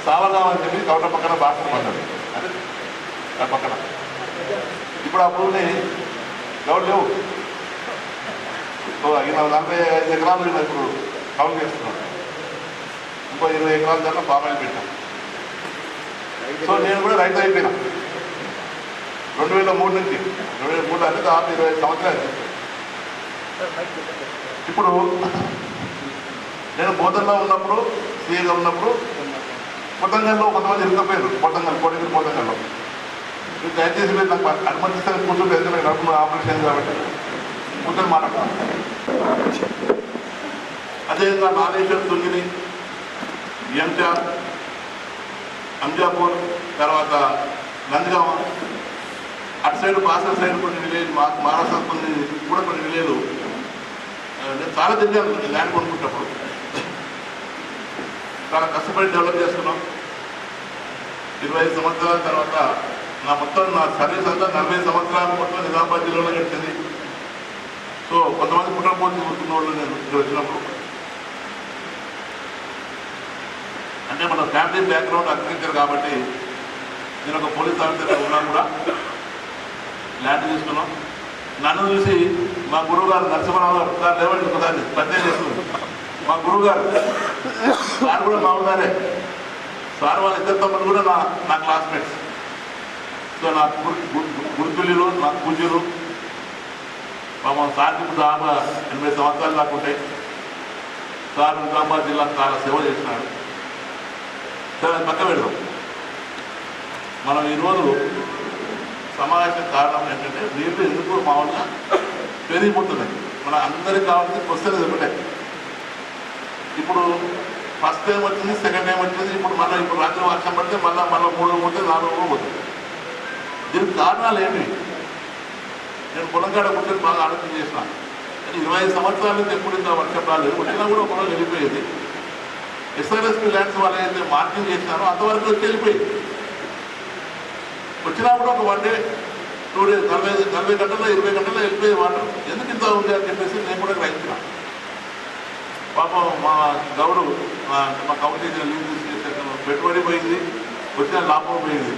సావగాం అని చెప్పి కవట పక్కన బాత్రూమ్ పడ్డాడు. అదే ఆ పక్కన ఇప్పుడు ఆ భూమిని గౌడు లేవు. సో ఈయన 45 ఎకరాలు ఈయన ఇప్పుడు కౌలు చేస్తున్నాడు. ఇంకో 20 ఎకరాల దాకా పామాయిల్ పెట్టాం. సో నేను కూడా రైతు అయిపోయినా 2003 నుంచి. 2003 అంటే దాదాపు 25 సంవత్సరాలు. ఇప్పుడు నేను బోధనలో ఉన్నప్పుడు, సీఏగా ఉన్నప్పుడు పొద్దంగల్లో కొంతమంది ఇరుకపోయారు. కోటగిరి పొద్దంగల్లో మీరు దయచేసి మీరు నాకు అనుమతిస్తే కూర్చొని ఎందుకంటే నడుపులో ఆపరేషన్ కాబట్టి కూర్చొని మాట్లాడతాను. అదేవిధంగా నాగేశ్వర్, తుంగిని, ఎంజార్, అంజాపూర్, తర్వాత నందిగామ, అటు సైడ్ బాసర్ సైడ్ కొన్ని విలేజ్, మహారాష్ట్ర కొన్ని విలేజ్ నేను చాలా తిరిగాను. ల్యాండ్ కొనుక్కుంటప్పుడు చాలా కష్టపడి డెవలప్ చేసుకున్నాం. 25 సంవత్సరాల తర్వాత నా సర్వీస్ అంతా 40 సంవత్సరాల మొత్తం నిజామాబాద్ జిల్లాలో గడిచింది. సో కొంతమంది కుటుంబపోతే కూర్చున్న వాళ్ళు నేను ఇక్కడ వచ్చినప్పుడు అంటే మన ఫ్యామిలీ బ్యాక్గ్రౌండ్ అగ్రికల్చర్ కాబట్టి నేను ఒక పోలీస్ ఆఫీసర్ ఉన్నా కూడా ల్యాండ్ తీసుకున్నాం. నన్ను చూసి మా గురువుగారు నరసింహరావు గారు సార్ లేవండి ఒకసారి పరిచయం చేస్తుంది. మా గురువుగారు సార్ కూడా బాగున్నారే. సార్ వాళ్ళ ఇద్దరు తమ్ముడు కూడా నా క్లాస్మేట్స్. సో నా గురుతుల్యులు, నా పూజ్యులు. పాపం సార్కి ఇప్పుడు దాదాపు 80 సంవత్సరాలు దాకా ఉంటాయి. సార్ నిజామాబాద్ జిల్లాకు చాలా సేవ చేసినాడు. సరే అది పక్క పెడదాం. మనం ఈరోజు సమావేశం కారణం ఏంటంటే నీళ్ళు ఎందుకు మామూలుగా పెరిగిపోతున్నాయి. మన అందరికీ కావాల్సింది క్వశ్చన్ ఒకటే. ఇప్పుడు ఫస్ట్ టైం వచ్చింది, సెకండ్ టైం వచ్చింది. ఇప్పుడు రాత్రి వర్షం పడితే మళ్ళీ 3 పోతే 4 పోతుంది. దీనికి కారణాలు ఏంటి? నేను పొలంకాడ కూర్చొని బాగా ఆలోచన చేసిన. 25 సంవత్సరాల నుంచి ఎప్పుడు ఇంత వర్షం రాలేదు. వచ్చినా కూడా ఒక రోజు వెళ్ళిపోయేది. ఎస్ఆర్ఎస్పీ ల్యాండ్స్ వాళ్ళు ఏదైతే మార్కింగ్ చేసినారో అంతవరకు వచ్చి వెళ్ళిపోయింది. వచ్చినా కూడా ఒక 1 డే 2 డేస్ 40 గంటల్లో 20 గంటల్లో వెళ్ళిపోయే వాటర్. ఎందుకు ఇంత ఉంది అని చెప్పేసి నేను కూడా గ్రహించిన. పాపం మా గౌడు మా కమిటీ లీజ్ చేసే పెట్టుబడి పోయింది, వచ్చిన లాభం పోయింది.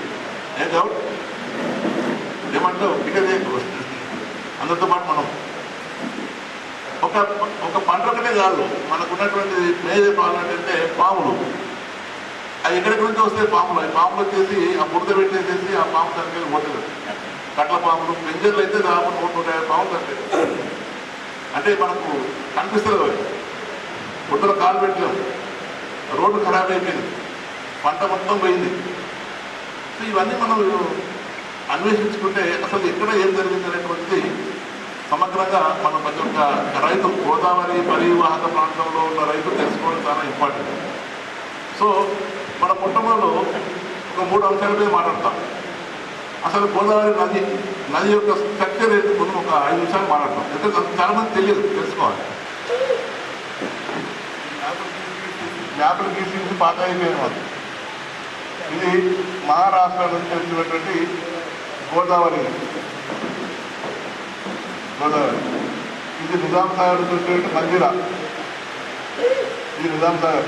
ఏం గౌడ్ ఏమంటావు? ఇకదే అందరితో పాటు మనం ఒక పంట ఒకటే కాదు, మనకు ఉన్నటువంటి మేజర్ ప్రాబ్లం ఏంటంటే పాములు. అవి ఎక్కడెక్కడి నుంచి వస్తాయి పాములు. అవి పాములు వచ్చేసి ఆ బురద పెట్టేసేసి ఆ పాము సరిగ్గా పోతుంది. కట్ల పాములు, పెంజర్లు అయితే దాదాపు 150 పాములు సరిగ్గా అంటే మనకు కనిపిస్తుంది. బుట్టలో కాలు పెట్టలేము, రోడ్డు ఖరాబ్ అయిపోయింది, పంట మొత్తం పోయింది. సో ఇవన్నీ మనం అన్వేషించుకుంటే అసలు ఎక్కడ ఏం జరిగింది అనేటువంటిది సమగ్రంగా మనం ప్రతి ఒక్క రైతు, గోదావరి పరివాహక ప్రాంతంలో ఉన్న రైతు తెలుసుకోవడం చాలా ఇంపార్టెంట్. సో మన పుట్టమలో ఒక 3 అంశాల మీద మాట్లాడతాం. అసలు గోదావరి నది యొక్క స్ట్రక్చర్ ఏంటి ముందు ఒక 5 నిమిషాలు మాట్లాడతాం. ఎందుకంటే చాలా మంది తెలియదు, తెలుసుకోవాలి. మ్యాప్లు గీసి పాత అయిపోయిన ఇది మహారాష్ట్ర నుంచి వచ్చినటువంటి గోదావరి. ఇది నిజాం సాగర్ నుంచి వచ్చినటువంటి మందిరా, ఇది నిజాం సాగర్.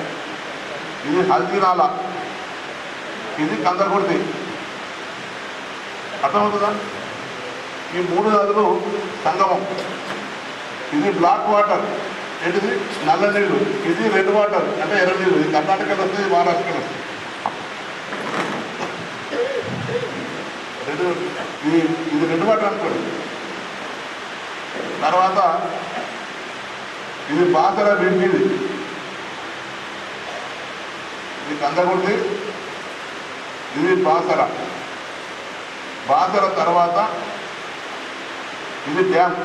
ఇది హల్దీనాలా, ఇది కందకుర్తి. అర్థమవుతుందా? ఈ 3 నదులు సంగమం. ఇది బ్లాక్ వాటర్ ఏంటిది నల్ల నీళ్ళు, ఇది రెడ్ వాటర్ అంటే ఎర్ర నీళ్ళు. ఇది కర్ణాటకలో వస్తుంది, మహారాష్ట్రలో వస్తుంది. ఇది రెడ్ వాటర్ అనుకోండి. తర్వాత ఇది బాసర బిండిది, ఇది కందగుండి, ఇది బాసర. బాసర తర్వాత ఇది డ్యామ్,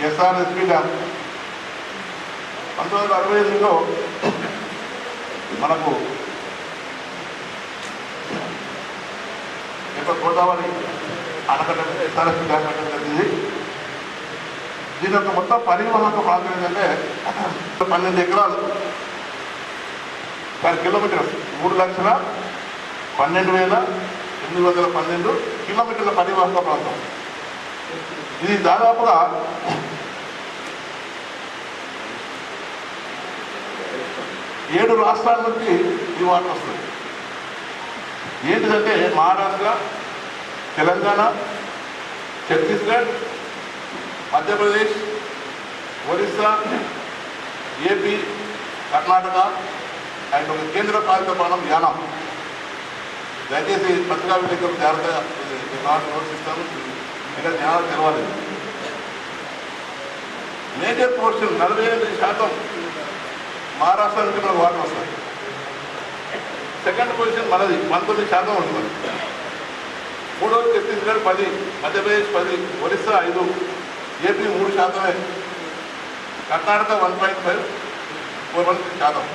ఎస్ఆర్ఎస్పి డ్యామ్. 1965లో మనకు గోదావరి ఆనకట్ట ఎస్ఆర్ఎస్పి డ్యామ్ కట్టడం జరిగింది. దీని యొక్క మొత్తం పరివాహక ప్రాంతం ఏంటంటే 12 ఎకరాలు పర్ కిలోమీటర్, 3,12,812 కిలోమీటర్ల పరివాహక ప్రాంతం. ఇది దాదాపుగా 7 రాష్ట్రాల నుంచి ఈ వాటర్ వస్తుంది. ఏంటిదంటే మహారాష్ట్ర, తెలంగాణ, ఛత్తీస్గఢ్, మధ్యప్రదేశ్, ఒరిస్సా, ఏపీ, కర్ణాటక అండ్ ఒక కేంద్ర పాలిత ప్రాంతం యానం. దయచేసి పత్రికా విలేకరులు జాగ్రత్తగా నోట్స్ ఇస్తాను, ఇంకా జ్ఞానాలు తెలవాలి. మేజర్ పోర్షన్ 48% మహారాష్ట్ర నుంచి మనకు వాటర్ వస్తాయి. సెకండ్ పొజిషన్ మనది 19% ఉంటుంది. మూడవది ఛత్తీస్గఢ్ 10, మధ్యప్రదేశ్ 10, ఒరిస్సా 5, ఏపీ 3%, కర్ణాటక 1.5%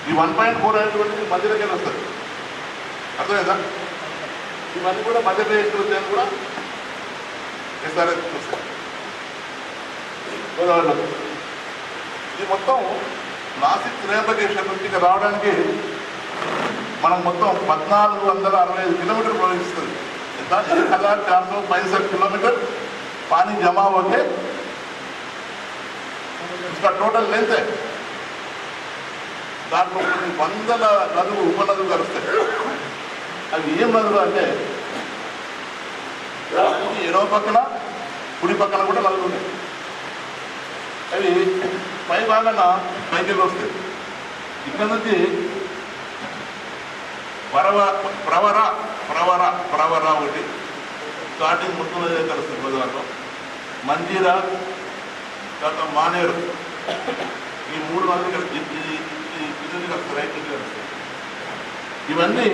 ఈ 1.4 అనేటువంటి మధ్యలోకి వస్తుంది. అర్థమైందా? ఇవన్నీ కూడా మధ్యప్రదేశ్ వచ్చాయని కూడా ఎస్ఆర్ఎస్ వస్తాయి గోదావరిలో. ఇది మొత్తం నాసిక్ త్రయంబకేశ్వర్ నుంచి ఇక్కడ రావడానికి మనం మొత్తం 1465 किलोमीटर ప్రవహిస్తుంది. ఎంత 1465 किलोमीटर पानी जमा होके इसका टोटल लेंथ है. దాంట్లో కొన్ని వందల నదులు, ఉపనదులు కలుస్తాయి. అవి ఏం నదులు అంటే ఎడవ పక్కన కుడి పక్కన కూడా నదులు ఉన్నాయి. అవి పై భాగాన పైకి వస్తాయి. ఇక్కడ నుంచి ప్రవర ఒకటి స్టార్టింగ్ మొత్తం కలుస్తుంది గోదావరిలో. మంజీరా, తర్వాత మానేరు, ఈ 3 నదులు కలిసి కింద కలుస్తాయి, రైట్ నుంచి కలుస్తాయి. ఇవన్నీ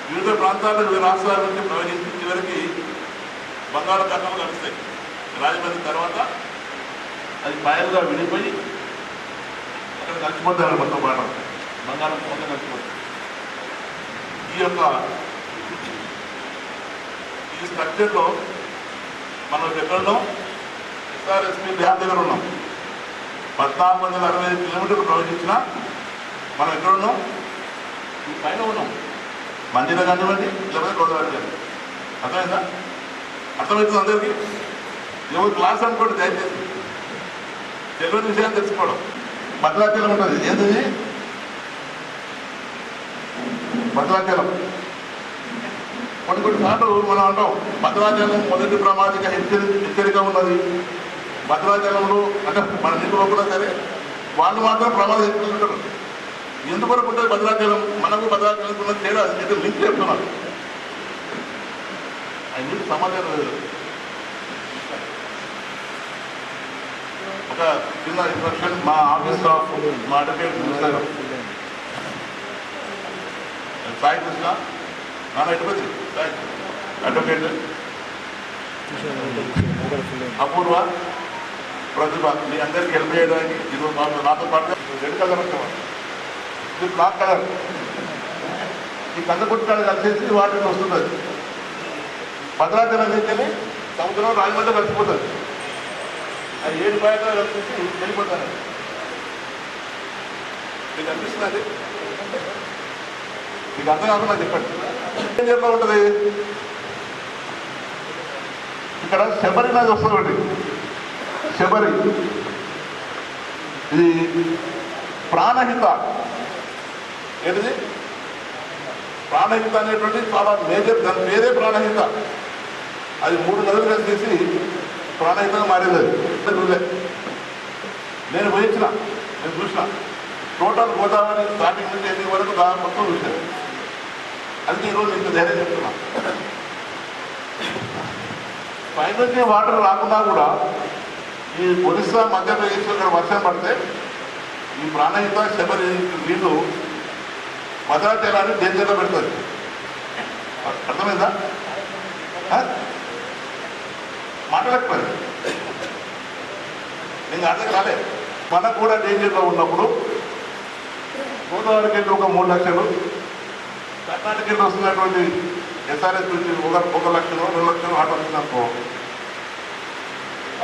వివిధ ప్రాంతాల, వివిధ రాష్ట్రాల నుంచి ప్రవహించి చివరికి బంగాళాఖాతంలో కలుస్తాయి. రాజమండ్రి తర్వాత అది పాయలుగా విడిపోయి అక్కడ కలిసిపోతారు. మొత్తం పాట బంగాళాఖాతం కలిసిపోతుంది. ఈ స్ట్రక్చర్లో మనం ఎక్కడున్నాం? ఎస్ఆర్ఎస్పి డ్యామ్ దగ్గర ఉన్నాం. 1465 కిలోమీటర్లు ప్రవహించిన మనం ఎక్కడున్నాం? ఈ పైన ఉన్నాం. మందిర కానివ్వండి, లేకపోతే గోదావరి కానీ. అర్థమైందా? అర్థమవుతుంది అందరికీ? ఎవరు క్లాస్ అనుకోండి దయచేసి, తెలియని విషయాన్ని తెలుసుకోవడం. భద్రాచలం ఉంటుంది. ఏంటిది? భద్రాచలం. కొన్ని సార్లు మనం అంటాం భద్రాచలం మొదటి ప్రమాదిక హెచ్చరిక ఉన్నది. భద్రాచలంలో అంటే మన నిధులు కూడా సరే వాళ్ళు మాత్రం ప్రమాదం హెచ్చరిస్తుంటారు. ఎందువరకు ఉంటుంది భద్రాచలం? మనకు భద్రాచలం ఉన్న తేడా అయితే లింక్ చెప్తున్నారు. అది సమాచారం లేదు. ఒక చిన్న ఇన్స్ట్రక్షన్ మా ఆఫీస్ స్టాఫ్, మా అడ్వకేట్ చూస్తారు. సాయి కృష్ణ, నాన్న ఎటుపతి సాయి అడ్వకేట్, అపూర్వ, ప్రతిభ, మీ అందరికీ హెల్ప్ చేయడానికి ఇది నాతో పాటు రెడ్ కలర్ వచ్చేవాడు, ఇది బ్లాక్ కలర్. ఈ కందకుట్టాలు కలిసేసి వాటికి వస్తుంది. భద్రాచలం నుంచి సముద్రం రాజమండ్రి కలిసిపోతుంది. అది 7 పాయలు కలిసి వెళ్ళిపోతాను. మీకు అనిపిస్తుంది? మీకు అర్థం కాకుండా చెప్పండి. ఏం చేస్తూ ఉంటుంది? ఇక్కడ శబరి నది వస్తుంది ఒకటి. శబరి ఇది ప్రాణహిత. ఏంటిది? ప్రాణహిత అనేటువంటి చాలా మేజర్, దాని పేరే ప్రాణహిత. అది 3 నదులు కలిసేసి ప్రాణహితంగా మారింది అది. నేను పోయించిన, నేను చూసిన టోటల్ గోదావరి స్టార్టింగ్ నుంచి ఎన్ని వరకు దాని మొత్తం చూశాను. అందుకే ఈరోజు ఇంత ధైర్యం చెప్తున్నా. పైనుంచి వాటర్ రాకున్నా కూడా ఈ ఒరిస్సా మధ్యప్రదేశ్ ఇక్కడ వర్షం పడితే ఈ ప్రాణహిత శబరి నీళ్లు భద్రాచలాన్ని డేంజర్లో పెడుతుంది. అర్థమైందా? మాట్లాడకపోయింది ఇంకా అర్థం కాలే. మనకు కూడా డేంజర్లో ఉన్నప్పుడు గోదావరికి వెళ్ళి ఒక 3 లక్షలు, కర్ణాటక వెళ్ళి వస్తున్నటువంటి ఎస్ఆర్ఎస్ నుంచి 1 లక్షలు 2 లక్షలు వాటర్ వచ్చినప్పుడు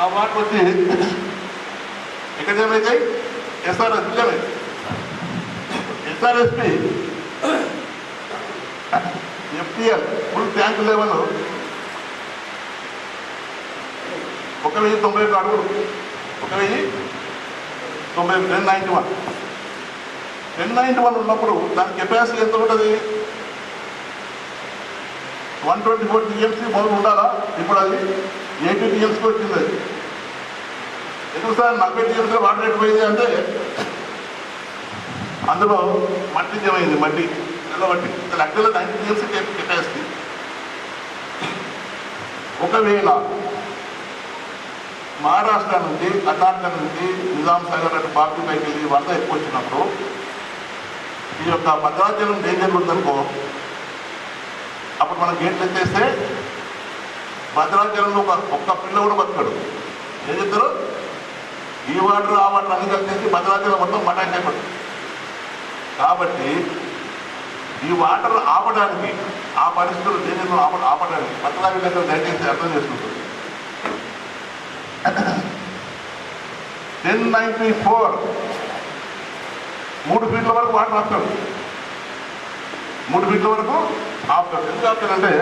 ఆ వాటర్ వచ్చి ఎక్కడ జమైతాయి? ఎస్ఆర్ఎస్ జమైంది. SRSP FTL full tank level 1091 అడుగులు, 1091 ఉన్నప్పుడు దాని కెపాసిటీ ఎంత ఉంటుంది? 124 టీఎంసీ మొదలు ఉండాలా? ఇప్పుడు అది 80 టీఎంసీకి వచ్చింది. అది ఎందుకు సార్ 40 టీఎంసీలో వాటర్ ఎట్టిపోయింది అంటే అందులో మట్టి జమైంది. మట్టి మట్టి లక్షల 90 టీఎంసీ కెపాసిటీ. ఒకవేళ మహారాష్ట్ర నుంచి కర్ణాటక నుంచి నిజాం సాగర్ అటు బాపి పైకి వెళ్ళి వరద ఎక్కువ వచ్చినప్పుడు ఈ యొక్క భద్రాచలం డేంజర్ ఉందనుకో, అప్పుడు మనం గేట్లు ఎత్తేస్తే భద్రాచలంలో ఒక్క పిల్ల కూడా బతకడు. ఏం చెప్తారు? ఈ వాటర్ ఆ వాటర్ అన్ని కలిసి భద్రాచలం మొత్తం మటాక్ అయిపోతుంది. కాబట్టి ఈ వాటర్ ఆపడానికి, ఆ పరిస్థితులు డేంజర్లో ఆపడానికి భద్రాచలం దయచేసి అర్థం చేసుకుంటుంది. 1094 3 ఫీట్ల వరకు వాటర్ ఆపుతాడు. 3 ఫీట్ల వరకు ఆపుతాడు. ఎందుకు ఆపుతాడంటే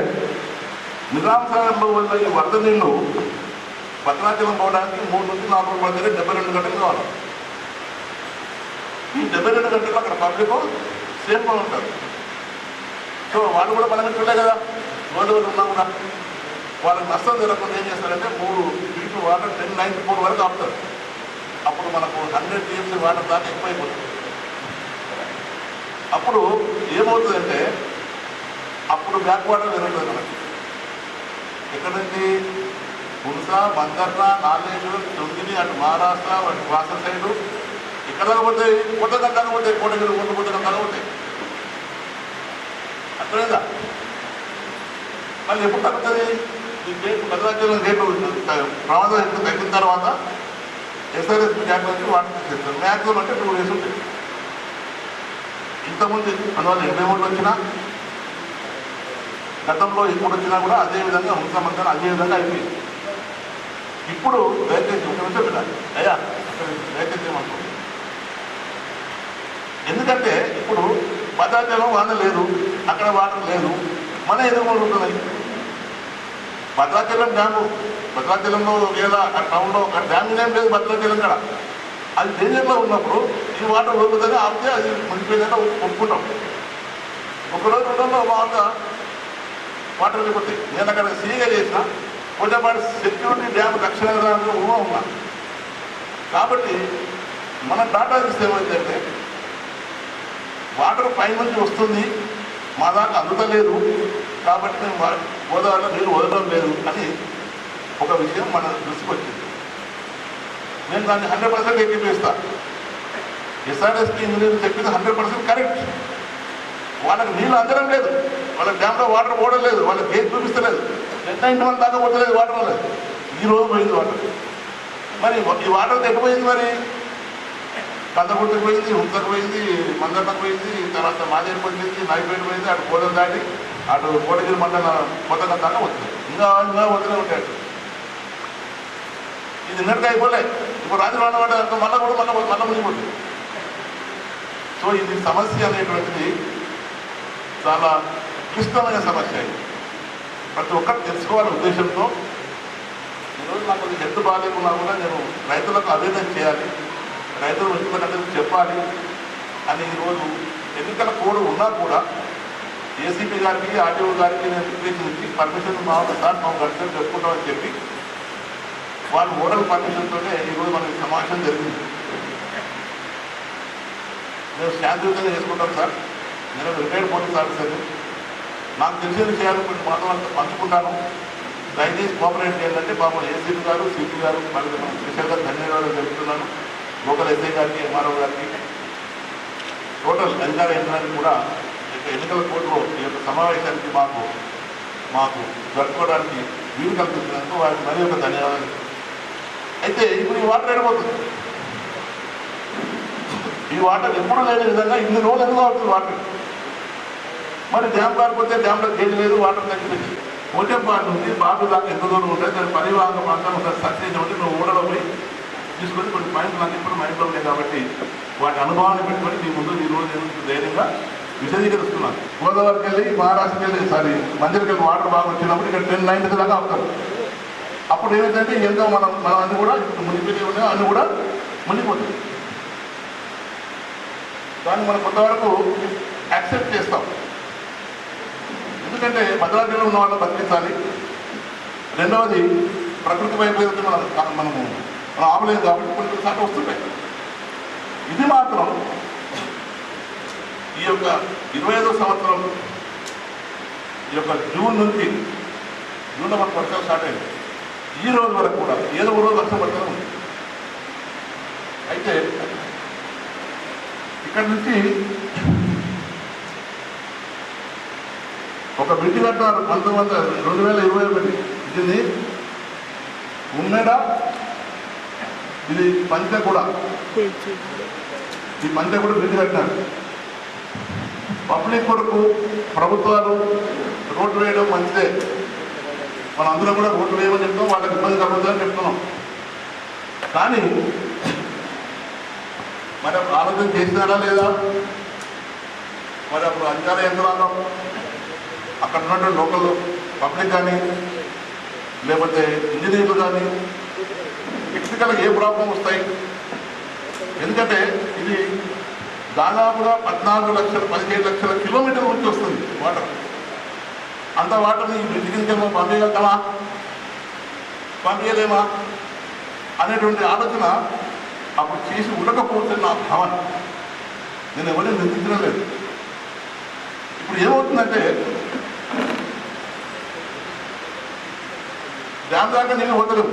నిజాం సాగర్లో వల్ల ఈ వరద నీళ్లు భద్రాచలం పోవడానికి 3 నుంచి 4 రోజుల మధ్య 72 గంటలు కావాలి. ఈ 72 గంటలు అక్కడ పబ్లిక్ సేఫ్గా ఉంటారు. సో వాళ్ళు కూడా మన చూడలే కదా, రోజు ఉన్నా కూడా వాళ్ళకి నష్టం జరగకుండా ఏం చేస్తారంటే 3 ఫీట్లు వాటర్ 1094 వరకు ఆపుతారు. అప్పుడు మనకు 100 టీఎంసీ వాటర్ దాకా ఎక్కువైపోతుంది. అప్పుడు ఏమవుతుందంటే అప్పుడు బ్యాక్ వాటర్ జరుగుతుంది మనకి. ఎక్కడి నుంచి? పుంస, బందర్న, నాలేశ్వరం, తొంగిని, అటు మహారాష్ట్ర, అటు వాసన సైడు ఇక్కడ పోతాయి. కొత్తగా తగ్గపోతాయి, కోటగిరి కొత్తగా తగ్గపోతాయి. అర్థమైందా? మళ్ళీ ఎప్పుడు తగ్గుతుంది? ఈ గేట్ భద్రాచలం గేటు ప్రమాదం ఎక్కువ తగ్గిన తర్వాత ఎస్ఆర్ఎస్పి గ్యాప్ నుంచి వాటర్ తీసేస్తారు. మ్యాక్సిమం అంటే 2 డేస్ ఉంటాయి. ఇంతకుముందు అందువల్ల 83 వచ్చినా గతంలో ఇప్పుడు వచ్చినా కూడా అదే విధంగా ఉంచామంతా అదే విధంగా అయిపోయింది. ఇప్పుడు దయచేసి ఒక నిమిషం పెట్టాలి అయ్యా, దయచేసి ఏమనుకోండి. ఎందుకంటే ఇప్పుడు భద్రాచలం వాన లేదు, అక్కడ వాటర్ లేదు, మన ఎదుగులు ఉంటున్నాయి. భద్రాచలం డ్యాము, భద్రాచలంలో లేదా టౌన్లో డ్యామ్ ఏం లేదు భద్రాచలం కూడా, అది డేంజర్లో ఉన్నప్పుడు ఈ వాటర్ వదులుతుందని ఆపితే అది మునిగిపోయిందంటే ఒప్పుకుంటాం. ఒకరోజు 2 రోజుల్లో బాగా వాటర్ వెళ్ళిపోతాయి. నేను అక్కడ సీగా చేసిన కొంచెంపాటి సెక్యూరిటీ డ్యామ్ రక్షణ ఉన్నా. కాబట్టి మన డాటా చూస్తే ఏమైందంటే వాటర్ పై నుంచి వస్తుంది, మా దాకా అందుతలేదు, కాబట్టి మేము గోదావరిలో నీళ్ళు వదలడం లేదు అని ఒక విషయం మన దృష్టికి వచ్చింది. నేను దాన్ని 100% ఎక్కిపిస్తాను. ఎస్ఆర్ఎస్పి ఇంజనీర్లు చెప్పింది 100% కరెక్ట్. వాళ్ళకి నీళ్ళు అందడం లేదు, వాళ్ళకి డ్యామ్లో వాటర్ పోవడం లేదు, వాళ్ళకి గేట్ చూపిస్తలేదు, 1091 దాకా పోతలేదు వాటర్ లేదు. ఈరోజు పోయింది వాటర్. మరి ఈ వాటర్ ఎట్టిపోయింది? మరి కందగుట్టకు పోయింది, హుంసకు పోయింది, మందన్నకు పోయింది, తర్వాత మాదేరికి వచ్చింది, నాయపేట పోయింది, అటు కోదలు దాటి అటు కోటగిరి మండల కొత్తగా దాకా వస్తుంది. ఇంకా వదిలే ఉంటాయి. ఇది నిన్నటిగా అయిపోలే. ఇప్పుడు రాత్రి మళ్ళీ కూడా మళ్ళీ మునిగిపోతుంది. సో ఇది సమస్య అనేటువంటిది చాలా క్లిష్టమైన సమస్య. ప్రతి ఒక్కరు తెలుసుకోవాలనే ఉద్దేశంతో ఈరోజు నాకు హెల్త్ బాగాలేకున్నా కూడా నేను రైతులకు ఆవేదన చేయాలి, రైతులు వచ్చుకున్నట్టు చెప్పాలి అని ఈరోజు ఎన్నికల కోడ్ ఉన్నా కూడా ఏసీపీ గారికి, ఆర్టీఓ గారికి నేను రిక్వెస్ట్ ఇచ్చి పర్మిషన్ సార్ మేము గడిచి చెప్పుకుంటామని చెప్పి వాళ్ళ మోడల్ పర్మిషన్తోనే ఈరోజు మనకి సమావేశం జరిగింది. నేను శాంతియుతంగా చేసుకుంటాను సార్. నేను రిటైర్డ్ పోలీస్ ఆఫీసర్. నాకు తెలిసిన విషయాలు కొన్ని మాటలు పంచుకుంటాను. దయచేసి కోఆపరేట్ చేయాలంటే పాపం ఏసీపీ గారు, సిపి గారు, వాళ్ళకి మనం స్పెషల్గా ధన్యవాదాలు తెలుపుతున్నాను. లోకల్ ఎస్ఐ గారికి, ఎంఆర్ఓ గారికి, టోటల్ అధికార యంత్రానికి కూడా ఎన్నికల కోర్టులో ఈ యొక్క సమావేశానికి మాకు జరుపుకోవడానికి వీలు కల్పించినందుకు వారికి మరీ ఒక ధన్యవాదాలు. అయితే ఇప్పుడు ఈ వాటర్ ఎడిపోతుంది. ఈ వాటర్ ఎప్పుడు లేని విధంగా ఇన్ని రోజులు ఎందుకు అవుతుంది వాటర్? మరి డ్యామ్ కాకపోతే డ్యామ్లో గేజ్ లేదు, వాటర్ తగ్గిపోయింది. పోటేపాటు నుండి బాబు దాకా ఎంత దూరం ఉంటుంది, దాని పరివాహక ప్రాంతం ఒక సక్సెస్ ఉంటే నువ్వు ఊడలో పోయి తీసుకొని కొన్ని పాయింట్లు అన్నీ ఇప్పుడు మైండ్లో ఉన్నాయి కాబట్టి వాటి అనుభవాన్ని పెట్టుకొని మీ ముందు ఈ రోజు ధైర్యంగా విశదీకరిస్తున్నాను. గోదావరికి వెళ్ళి మహారాష్ట్రకి వెళ్ళి మందిరికి వెళ్ళి వాటర్ బాగా వచ్చినప్పుడు ఇక్కడ 10-9 దాకా అవుతారు. అప్పుడు ఏమిటంటే ఎంతో మనం అన్ని కూడా ఇప్పుడు మునిగిపోయి ఉన్నాయో అన్నీ కూడా మునిగిపోతాయి. దాన్ని మనం కొంతవరకు యాక్సెప్ట్ చేస్తాం. ఎందుకంటే భద్రాద్రిలో ఉన్న వాళ్ళని బతికించాలి. రెండవది ప్రకృతి వైపు మనము ఆపలేదు కాబట్టి కొన్ని సార్లు వస్తుంటాయి. ఇది మాత్రం ఈ యొక్క 25వ సంవత్సరం ఈ యొక్క జూన్లో మనకు వర్షాలు స్టార్ట్ అయింది. ఈ రోజు వరకు కూడా ఏదో రోజు వర్షం పడుతూనే ఉంది. అయితే ఇక్కడ నుంచి ఒక బ్రిడ్జ్ కట్టారు 2021. ఇది ఉమ్మెడ, ఇది పంచగూడ. ఈ పంచగూడ బ్రిడ్జ్ కట్టినారు. పబ్లిక్ కొరకు ప్రభుత్వాలు రోడ్డు వేయడం మంచిదే. మనం అందరం కూడా రోడ్డు వేయమని చెప్తాం, వాళ్ళకి ఇబ్బంది కలుగుతుందని చెప్తున్నాం. కానీ మరి అప్పుడు ఆలోచన చేసినారా లేదా? మరి అప్పుడు అధికార యంత్రాంగం, అక్కడ ఉన్నటువంటి లోకల్ పబ్లిక్ కానీ లేకపోతే ఇంజనీర్లు కానీ టెక్నికల్గా ఏ ప్రాబ్లం వస్తాయి? ఎందుకంటే ఇది దాదాపుగా 14 లక్షల 15 లక్షల కిలోమీటర్ల నుంచి వస్తుంది వాటర్. అంత వాటర్ని ఈ బ్రిడ్జ్ కిందకి పంపించగలుగుతామా, పంపించలేమా అనేటువంటి ఆలోచన అప్పుడు చేసి ఉండకపోతే నా భావన. నేను ఎవరిని నిందించడం లేదు. ఇప్పుడు ఏమవుతుందంటే డ్యామ్ దాకా నీళ్ళు వదలవు.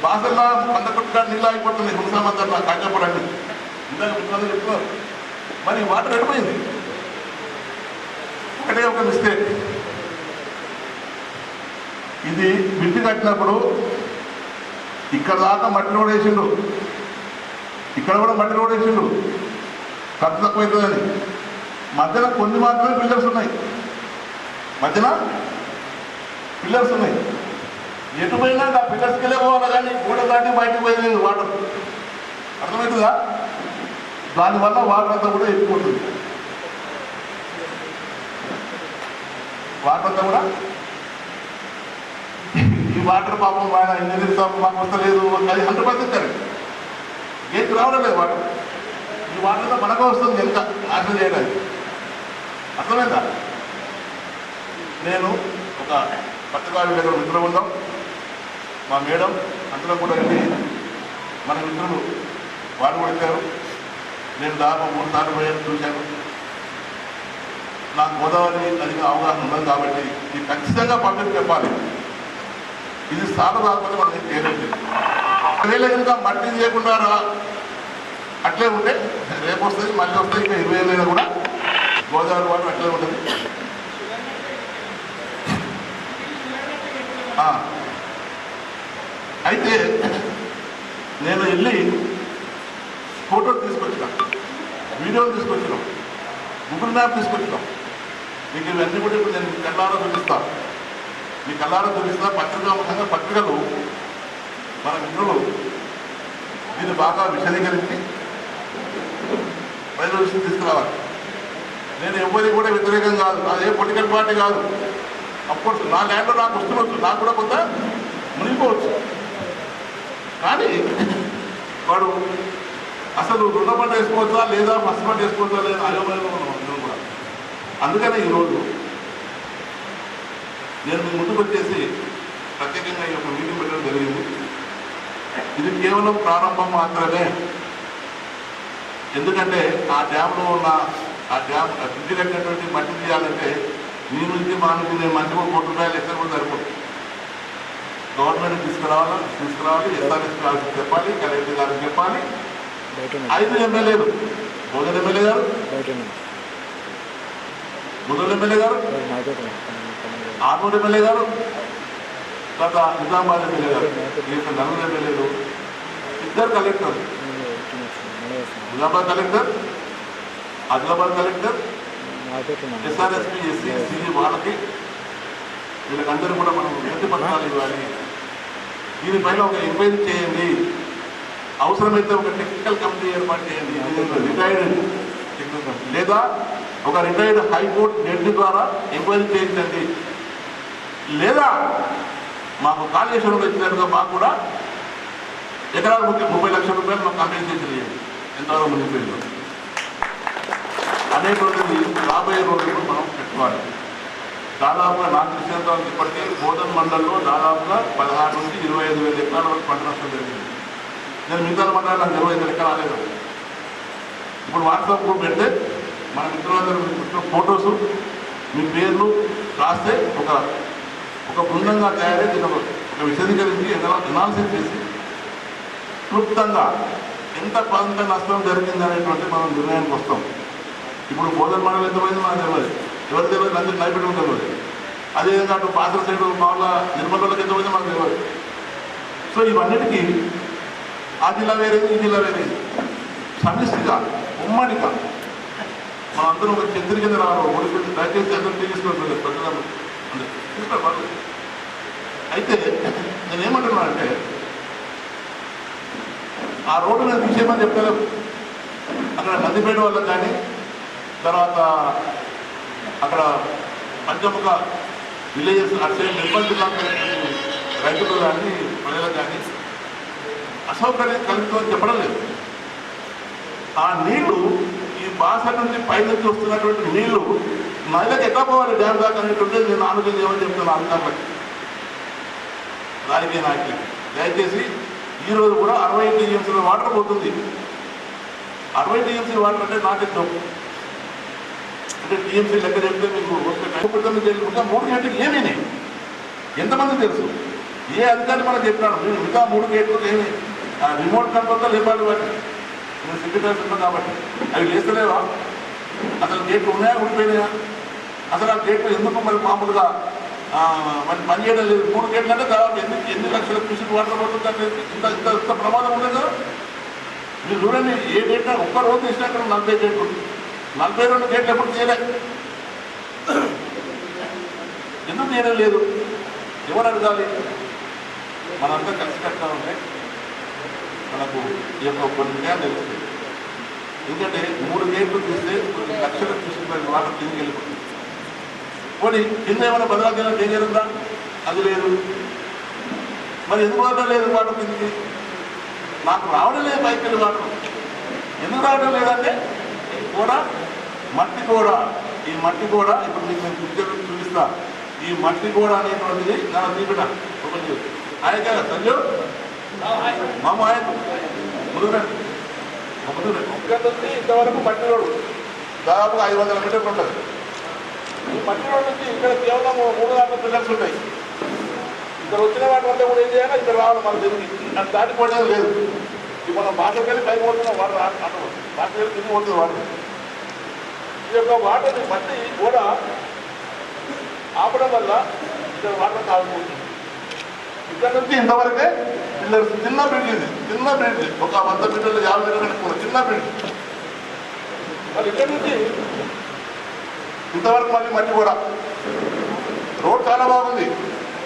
బాసల్లా 100 కొట్టుగా నీళ్ళు ఆగిపోతుంది. హుంసామందర్లా కాజాపురాన్ని ఇందాక మిత్రులందరూ చెప్తున్నారు. మరి వాటర్ ఎడిపోయింది. ఒకటే ఒక మిస్టేక్. ఇది బిడ్డు కట్టినప్పుడు ఇక్కడ దాకా మట్టి రోడ్ వేసిండు, ఇక్కడ కూడా మట్టి రోడ్ వేసిండు, ఖర్చు తక్కువ అవుతుందని. మధ్యన కొన్ని మాత్రమే పిల్లర్స్ ఉన్నాయి, మధ్యన పిల్లర్స్ ఉన్నాయి. ఎటు పోయినా ఆ పిల్లర్స్కి వెళ్ళే పోవాలి కానీ గోడ దాటి బయటకు పోయలేదు వాటర్. అర్థమవుతుందా? దానివల్ల వాటర్ అంతా కూడా ఎక్కిపోతుంది. వాటర్ అంతా కూడా ఈ వాటర్ పాపం ఆయన ఇంజనీర్ పాపం మాకు వస్తలేదు, అది 100% కరెక్ట్. గేట్ రావడం లేదు వాటర్. ఈ వాటర్తో మనకు వస్తుంది ఎంత నాశనం చేయడానికి. అర్థమైందా? నేను ఒక పత్రికా విలేకరుల మిత్రులు ఉందాం, మా మేడం అందరం కూడా వెళ్ళి మన మిత్రులు వారు కూడా వెళ్ళారు. నేను దాదాపు 3 సార్లు పోయాను, చూశాను. నాకు గోదావరి నదిగా అవగాహన ఉన్నది కాబట్టి ఇది ఖచ్చితంగా పబ్లిక్ చెప్పాలి. ఇది సార్లు కాకపోతే మనం చేయలేదు. ఒకవేళ ఇంకా మట్టి చేయకుండా అట్లే ఉంటే రేపు వస్తుంది, మళ్ళీ వస్తుంది. ఇంకా 20 ఏళ్ళైనా కూడా గోదావరి వాటర్ అట్లే ఉంటుంది. అయితే నేను వెళ్ళి ఫోటోలు తీసుకొచ్చినా, వీడియోలు తీసుకొచ్చినాం, గూగుల్ మ్యాప్ తీసుకొచ్చినాం. మీకు ఇవన్నీ కూడా ఇప్పుడు నేను కళ్ళారా చూపిస్తాను. మీ కళ్ళారా చూపిస్తా. పత్రికాముఖంగా పత్రికలు మన మిత్రులు దీన్ని బాగా విశదీకరించి ప్రజల విషయం తీసుకురావాలి. నేను ఎవరికి కూడా వ్యతిరేకం కాదు, అదే పొలిటికల్ పార్టీ కాదు. అఫ్కోర్స్ నా ల్యాండ్లో నాకు వస్తుండొచ్చు, నాకు కూడా కొంత మునిగిపోవచ్చు. కానీ వాడు అసలు 2 పంట వేసుకోవచ్చా లేదా ఫస్ట్ పంట వేసుకోవచ్చా లేదా అయోమయంలో కూడా. అందుకనే ఈరోజు నేను మీ ముందుకు వచ్చేసి ప్రత్యేకంగా ఈ యొక్క మీటింగ్ పెట్టడం జరిగింది. ఇది కేవలం ప్రారంభం మాత్రమే. ఎందుకంటే ఆ డ్యాంలో ఉన్న ఆ డ్యామ్ బ్రిడ్జి కట్టినటువంటి మట్టి తీయాలంటే నీ నుంచి మా నుంచి నేను మంచి కూడా ₹1 కోట్ల ఎక్కడ కూడా సరిపోతుంది. గవర్నమెంట్ తీసుకురావాలి, ఎస్ఆర్ఎస్ గారికి చెప్పాలి, కలెక్టర్ గారికి చెప్పాలి. 5 ఎమ్మెల్యేలు, బోధన్ ఎమ్మెల్యే గారు, ముదల్ ఎమ్మెల్యే గారు, ఆర్మూర్ ఎమ్మెల్యే గారు, తర్వాత నిజామాబాద్ ఎమ్మెల్యే గారు, ఈ 4 ఎమ్మెల్యేలు, 2 collector, Nizamabad collector, Adilabad collector, SRSP, SC, SC వాళ్ళకి వీళ్ళకందరూ కూడా మనం వినతి పత్రాలు ఇవ్వాలి. దీనిపైన ఒక ఎంక్వైరీ చేయండి, అవసరమైతే ఒక టెక్నికల్ కమిటీ ఏర్పాటు చేయండి. రిటైర్డ్ లేదా ఒక రిటైర్డ్ హైకోర్టు జడ్జి ద్వారా ఎంక్వైరీ చేయించండి. లేదా మాకు కాళేశ్వరంలో ఇచ్చినట్టుగా మాకు కూడా ఎకరాలకు ₹30 లక్షలు మాకు కాంపెన్సేషన్ ఇవ్వండి. ఎంతవరకు మునిగిపోయిందో అనేటువంటిది రాబోయే రోజుల్లో మనం పెట్టుకోవాలి. దాదాపుగా నాకు తెలిసినంత వరకు ఇప్పటికే బోధన్ మండలంలో దాదాపుగా 16 నుంచి 25,000 ఎకరాల వరకు పంట నష్టం జరిగింది. నేను మిగతా మండలాలు నాకు 25 ఎకరాలు రాలేదు. ఇప్పుడు వాట్సాప్ గ్రూప్ పెడితే మన మిత్రులందరూ ఫొటోస్, మీ పేర్లు రాస్తే ఒక బృందంగా తయారై దీన్ని ఒక విశదీకరించి ఎనాలిసిస్ చేసి క్లుప్తంగా ఎంత పంట నష్టం జరిగింది అనేటువంటి మనం నిర్ణయానికి వస్తాం. ఇప్పుడు బోధన్ మండలం ఎంతమైంది మనకు తెలియదు, ఎవరు తెలియదు, అందరూ నైపెట్టడం తెలియదు. అదేవిధంగా అటు పాత్ర సైడ్ మామూలుగా నిర్మల్లోకి ఎంతమైంది మనకు తెలియదు. సో ఇవన్నిటికీ ఆ జిల్లా వేరేది, ఈ జిల్లా వేరేది, సమిష్టిగా ఉమ్మడిగా మనం అందరూ ఒక చంద్రుడి కింద రావాలి. ఓడిపోయింది దయచేసి అందరూ తీసుకోవాలి ప్రజలు అందరూ. అయితే నేనేమంటున్నానంటే ఆ రోడ్డు నేను తీసేయమని చెప్పలేదు. అక్కడ నందిపేట వాళ్ళకి కానీ, తర్వాత అక్కడ పంచముఖ విలేజెస్ అటు సైడ్ నిర్మల్ జిల్లా రైతులు కానీ ప్రజలకు కానీ అసౌకర్యం కలుగుతుందని చెప్పడం లేదు. ఆ నీళ్లు ఈ బాస నుంచి పైనుంచి వస్తున్నటువంటి నీళ్లు నదిలోకి ఎట్లా పోవాలి డ్యామ్ దాకా అనేటువంటి నేను ఆలోచన చేయమని చెప్తున్నాను అధికారులకు, రాజకీయ నాయకులకి. దయచేసి ఈరోజు కూడా 60 టీఎంసీల వాటర్ పోతుంది. 60 టీఎంసీ వాటర్ అంటే నాకెంతో అంటే టీఎంసీ లెక్క చెప్తే మీకు ఇంకా 3 గేట్లకు ఏమైనాయి ఎంతమంది తెలుసు? ఏ అధికారి మనకు చెప్పినాడు? మీరు ఇంకా 3 గేట్లకు ఏమి రిమోట్ కంట్రోల్తో లేపాలి వాటిని. నేను సెక్రటరీ ఉన్నాను కాబట్టి అవి లేస్తలేవా? అసలు గేట్లు ఉన్నాయా, ఊడిపోయినాయా? అసలు ఆ గేట్లు ఎందుకు మరి మామూలుగా మరి పనిచేయడం లేదు? 3 గేట్లు అంటే దాదాపు ఎన్ని లక్షల క్యూసెక్ వాటర్ పడుతుందంటే ఇంత ప్రమాదం ఉండదు కదా. మీరు చూడండి, ఏ గేట్ ఒక్క రోజు తీసినాక 40 గేట్లు, 42 గేట్లు ఎప్పుడు తీయలే. ఎందుకు తీయడం లేదు? ఎవరు అడగాలి? మనంతా కలిసి కట్టుగా ఉంటే మనకు ఈ యొక్క కొన్ని విషయాలు తెలుస్తుంది. ఎందుకంటే 3 గేట్లు తీస్తే కొన్ని లక్షల క్యూసెక్ వాటర్ కిందకి వెళ్ళిపోతుంది. పోనీ కింద ఏమైనా బదలాగా డేంజర్ ఉందా? అది లేదు. మరి ఎందుకు రావడం లేదు వాటర్ కిందకి? నాకు రావడం లేదు పైకి వెళ్ళి వాటర్. ఎందుకు రావడం లేదంటే ఈ గోడ మట్టి గోడ, ఈ మట్టి గోడ ఇప్పుడు మీకు నేను పిక్చర్ చూపిస్తా. ఈ మట్టి గోడ అనేటువంటిది నన్ను తీపిట ఒకటి ఆయన సంజయ్ మామ ఆయన ముందురండి. ఇక్కడ నుంచి ఇంతవరకు మట్టి రోడ్డు దాదాపుగా 500 మీటర్లు ఉంటుంది. ఈ మట్టి రోడ్డు నుంచి ఇక్కడ కేవలం 3 పిల్లర్స్ ఉంటాయి. ఇక్కడ వచ్చిన వాటి వల్ల కూడా ఏం చేయాలి? ఇక్కడ రావాలి మన తిరిగి అది దాటిపోవడం లేదు. ఇప్పుడు మనం బాటలు వెళ్ళి పైకి పోతున్నాం, వాటర్ అటు బాటలు వెళ్ళి తిరిగి పోతుంది వాటర్. ఈ యొక్క వాటర్ని మట్టి కూడా ఆపడం వల్ల ఇక్కడ వాటర్ తాగుతుంది. ఇక్కడ నుంచి ఇంతవరకే పిల్లర్స్, చిన్న బ్రిడ్జ్ ఇది, చిన్న బ్రిడ్జ్, ఒక 100 మీటర్లు 50 మీటర్లు చిన్న బ్రిడ్జ్. మరి ఇక్కడ నుంచి ఇంతవరకు మళ్ళీ మట్టి కూడా రోడ్ చాలా బాగుంది.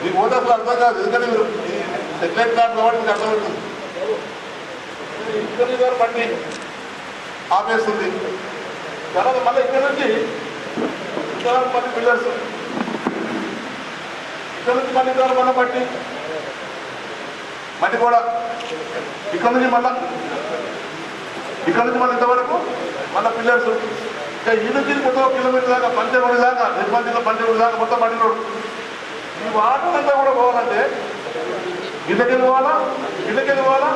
మీకు పోతే అసలు అర్థం కాదు, ఎందుకంటే మీరు సెటిలైట్ కార్డు కాబట్టి మీకు అర్థమవుతుంది. ఇక్కడ నుంచి మట్టి ఆపేస్తుంది. తర్వాత మళ్ళీ ఇక్కడ నుంచి ఇంతవరకు మళ్ళీ పిల్లర్స్, ఇక్కడ నుంచి మళ్ళీ ఇంతవరకు మళ్ళీ మట్టి కూడా ఇక్కడ నుంచి మళ్ళీ ఇంతవరకు మళ్ళీ పిల్లర్స్. ఇంకా ఈ నుంచి మొత్తం 1 కిలోమీటర్ దాకా పంచగూడి దాకా, నిర్మల్ జిల్లా పంచగూడి దాకా మొత్తం మట్టి రోడ్డు. ఈ వాటర్ అంతా కూడా పోవాలంటే గిల్లకెళ్ళి పోవాలా, గిల్లకెళ్ళి పోవాలా,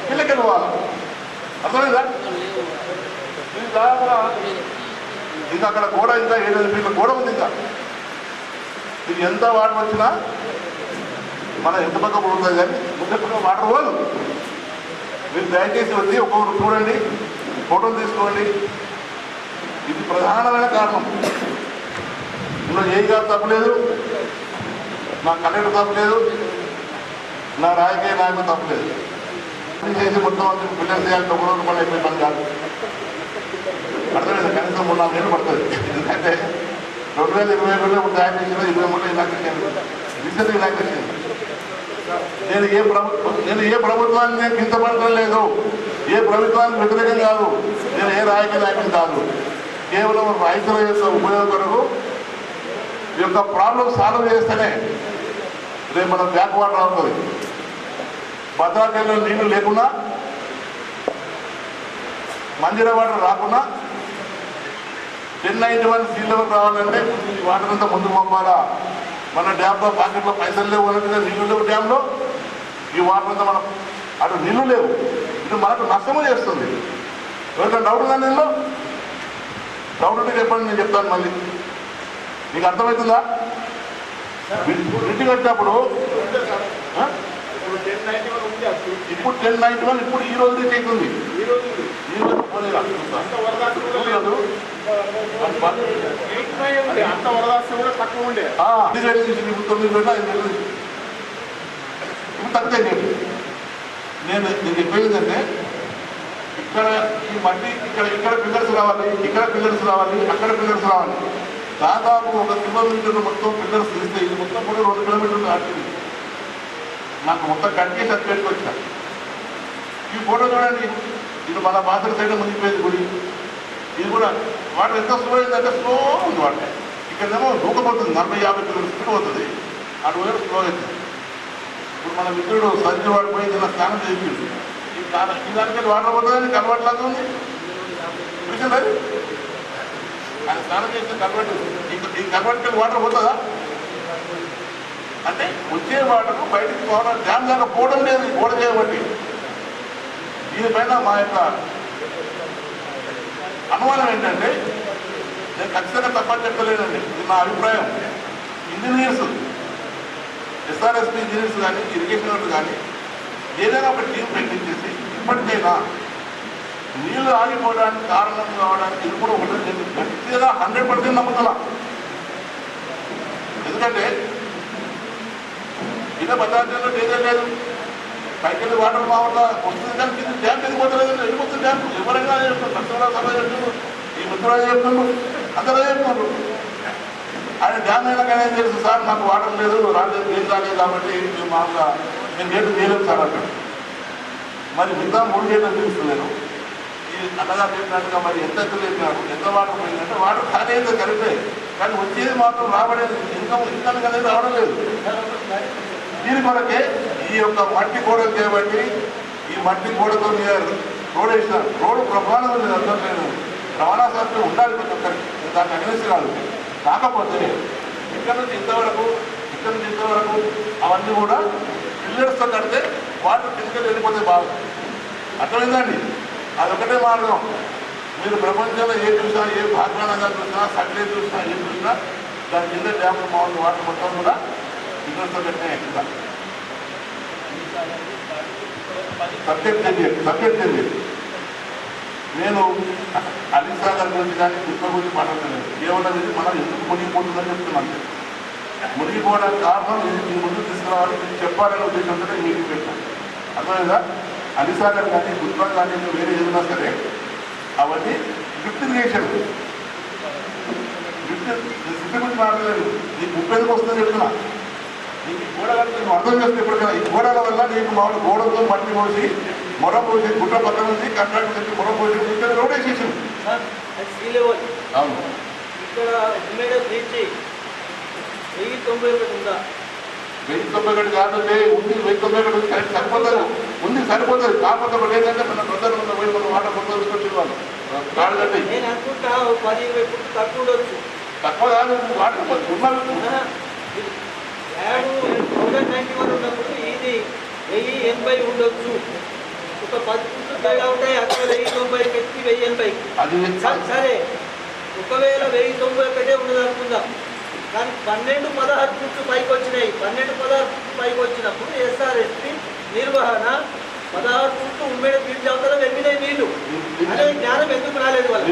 గిల్లకెళ్ళి పోవాలా. అర్థమైందా? ఇది దాదాపుగా ఇంకా అక్కడ గోడ ఇంకా 7 ఫీట్ల గోడ ఉంది. ఇంకా ఇది ఎంత వాటర్ వచ్చినా మనం ఎంత పక్క పడుతుంది కానీ ముందు వాటర్ పోదు. మీరు దయచేసి వచ్చి ఒక్కొక్కరు చూడండి, ఫోటోలు తీసుకోండి. ఇది ప్రధానమైన కారణం. ఇందులో ఏ గారు తప్పలేదు, నా కలెక్టర్ తప్పలేదు, నా రాజకీయ నాయకులు తప్పలేదు. చేసి మొత్తం పిల్లలు చేయాలంటే ఒక రోజు మళ్ళీ అయిపోయి పని కాదు. అర్థమైంది? కనీసం 3-4 నెలలు పడుతుంది. ఎందుకంటే 2022లో ఇప్పుడు తయారు చేసిన 23లో ఇలాక్షన్ రీసెంట్ ఇలాక్షన్. నేను ఏ ప్రభుత్వాన్ని నేను కించపడటం లేదు, ఏ ప్రభుత్వానికి వ్యతిరేకం కాదు, నేను ఏ రాజకీయ నాయకుని కాదు. కేవలం రైతుల యొక్క ఉపయోగం కొరకు ఈ యొక్క ప్రాబ్లం సాల్వ్ చేస్తేనే రేపు మనం బ్యాక్ వాటర్ అవుతుంది. భద్రాచలంలో నీళ్లు లేకున్నా, మంజీరా వాటర్ రాకున్నా 1091 సీ లెవెల్ రావాలంటే ఈ వాటర్ అంతా ముందుకు పంపాలా. మన డ్యామ్లో పాకెట్లో పైసలు లేవు అన్నట్టుగా నీళ్లు లేవు డ్యామ్లో. ఈ వాటర్ అంతా మనం అటు నీళ్లు లేవు, ఇది మనకు నష్టము చేస్తుంది. ఎవరికైనా డౌట్ ఉందా? నీళ్ళు డౌట్ ఉంటే చెప్పండి, నేను చెప్తాను మళ్ళీ. నీకు అర్థమవుతుందా? ఇంటికి వచ్చినప్పుడు ఇప్పుడు 1091 ఇప్పుడు ఈ రోజు అవుతుంది. ఈ రోజు అంత వరదాస్తి కూడా తక్కువ ఉండే. 9 వేలు 5 వేలు ఇప్పుడు తగ్గుతాయి. నేను చెప్పేది ఏంటంటే ఇక్కడ ఈ మట్టి ఇక్కడ పిల్లర్స్ రావాలి, ఇక్కడ పిల్లర్స్ రావాలి, అక్కడ పిల్లర్స్ రావాలి. దాదాపు 1 కిలోమీటర్ మొత్తం పిల్లర్స్ తీస్తే ఇది మొత్తం కూడా 2 కిలోమీటర్లు ఆడుతుంది. నాకు మొత్తం కట్టే సర్టిఫికేట్కి వచ్చా. ఈ ఫోటో చూడండి, ఇది మన బాసర సైడ్ మునిగిపోయేది గుడి. ఇది కూడా వాటర్ ఎంత స్లో అయిందంటే స్లో ఉంది వాటర్. ఇక్కడేమో దూకపోతుంది, 40-50 కిలోమీటర్ స్పీడ్ పోతుంది, అటువైపు స్లో అవుతుంది. ఇప్పుడు మన మిత్రుడు సంజయ్ వాడు పోయి ఇలా స్నానం చేయించింది. ఈ దానికి వాటర్ పోతుందని కన్వర్ట్ లాగా ఉంది. చూసింది అది ఆయన స్నానం చేస్తే కన్వర్ట్, ఈ కన్వర్ట్కి వాటర్ పోతుందా అంటే వచ్చే వాటర్ బయటికి పోవడం, డ్యామ్ దాకా పోవడం లేదు గోడ చేయబట్టి. దీనిపైన మా యొక్క అనుమానం ఏంటంటే, నేను ఖచ్చితంగా తప్పని చెప్పలేనండి, ఇది నా అభిప్రాయం. ఇంజనీర్స్, ఎస్ఆర్ఎస్పీ ఇంజనీర్స్ కానీ, ఇరిగేషన్ వాళ్ళు కానీ ఏదైనా ఒక టీం పెట్టించేసి ఇప్పటికైనా నీళ్లు ఆగిపోవడానికి కారణం కావడానికి ఇది కూడా ఒకటి నేను గట్టిగా 100% నమ్ముతున్నా. ఎందుకంటే ఇదే భద్రాచలంలో డీజల్ లేదు, పైకెళ్ళి వాటర్ మామూలుగా వస్తుంది కానీ కింద డ్యామ్ వెళ్ళిపోతలేదు. వెళ్ళిపోతుంది డ్యామ్ ఎవరైనా చెప్తున్నారు, లక్ష్మణరావు సభ చెప్తున్నారు, ఈ మిత్రురాజు చెప్తున్నారు, అందరూ చెప్తున్నారు. ఆయన డ్యామ్ అయినా కానీ ఏం తెలుసు సార్, నాకు వాటర్ లేదు, రాలేదు, ఏం రాలేదు కాబట్టి మేము మామూలుగా నేను గేట్లు తీయలేదు సార్ అంటాడు. మరి మిగతా 3 గేట్లు తీస్తున్నాను. ఈ అన్నగా చెప్పినట్టుగా మరి ఎంత ఎత్తులేపినాడు, ఎంత వాటర్ పోయిందంటే వాటర్ ఖాళీ అయితే కరెక్టే, కానీ వచ్చేది మాత్రం రాబడేది ఇన్కమ్ అనేది రావడం లేదు. దీని కొరకే ఈ యొక్క మట్టి గోడలు చేయబట్టి ఈ మట్టి గోడతో మీద రోడ్ వేసిన రోడ్డు ప్రమాణం అందట్లేదు. రవాణా శాస్త్రం ఉండాలి ప్రతి ఒక్కరికి, దాన్ని అగ్రెసి కాదు. కాకపోతే ఇక్కడ నుంచి ఇంతవరకు అవన్నీ కూడా పిల్లర్స్తో కడితే వాటర్ కిందకి వెళ్ళిపోతే బాగా. అర్థమైందండి? అదొకటే మార్గం. మీరు ప్రపంచంలో ఏ చూసినా, ఏ భాగ్యానంగా చూసినా, సట్లే చూసినా, ఏం చూసినా దాని కింద డ్యామ్ మామూలు వాటర్ మొత్తం కూడా పిల్లర్స్తో కట్టినా ఎక్కువ. సబ్జెక్ట్ తెలియదు. నేను అలీసాగర్ గురించి కానీ కృష్ణ గురించి మాట్లాడలేదు. కేవలం ఇది మనం ఎందుకు మునిగిపోతుందని చెప్తున్నాను. మునిగిపోవడానికి కారణం మీ ముందు తీసుకురావాలి, మీరు చెప్పాలనే ఉద్దేశంతో మీటింగ్ పెట్టాను. అర్థమైందా? అలీసాగర్ కానీ గుత్వా కానీ వేరే ఏదైనా సరే అవన్నీ లిఫ్ట్ ఇరిగేషన్. సిద్ధి గురించి మాట్లాడలేదు. నీకు ఉపయోగం వస్తుందని చెప్తున్నా. నీకు ఈ గోడ నువ్వు అర్థం చేస్తే ఎప్పటికైనా ఈ గోడల వల్ల నీకు మామూలు గోడతో మట్టి పోసి మొర పోసి గుట్ట పక్కన నుంచి కాంట్రాక్ట్ చేసి మొర పోసి ఇక్కడ రోడ్ వేసేసాం. అవును, ఇక్కడ 1090 ఉందా? 1091 కాదు, ఉంది 1091 సరిపోతుంది, ఉంది సరిపోతుంది. కాకపోతే ఒకటి ఏంటంటే మన బ్రదర్ ఉన్న పోయి మనం వాటర్ మొత్తం తీసుకొచ్చిన వాళ్ళు కాడు కట్టి నేను అనుకుంటా 10-20 ఫుట్ తక్కువ ఉండొచ్చు. తక్కువ కాదు, వాటర్ ఉన్నది ల్యాబ్ 1091 ఉన్నప్పుడు ఇది 1080 ఉండొచ్చు. ఒక 10 ఫుట్లు తేడా ఉంటాయి. అక్కడ 1090 పెట్టి 1080. అది సరే, ఒకవేళ 1091 ఉన్నది అనుకుందాం. కానీ 12-16 ఫుట్లు పైకి వచ్చినాయి. 12-16 ఫుట్లు పైకి వచ్చినప్పుడు ఎస్ఆర్ఎస్పి నిర్వహణ 16 ఫుట్లు ఉమ్మడి ఫీల్డ్ చదువుతారా వెళ్ళినాయి నీళ్ళు అనే జ్ఞానం ఎందుకు రాలేదు వాళ్ళు?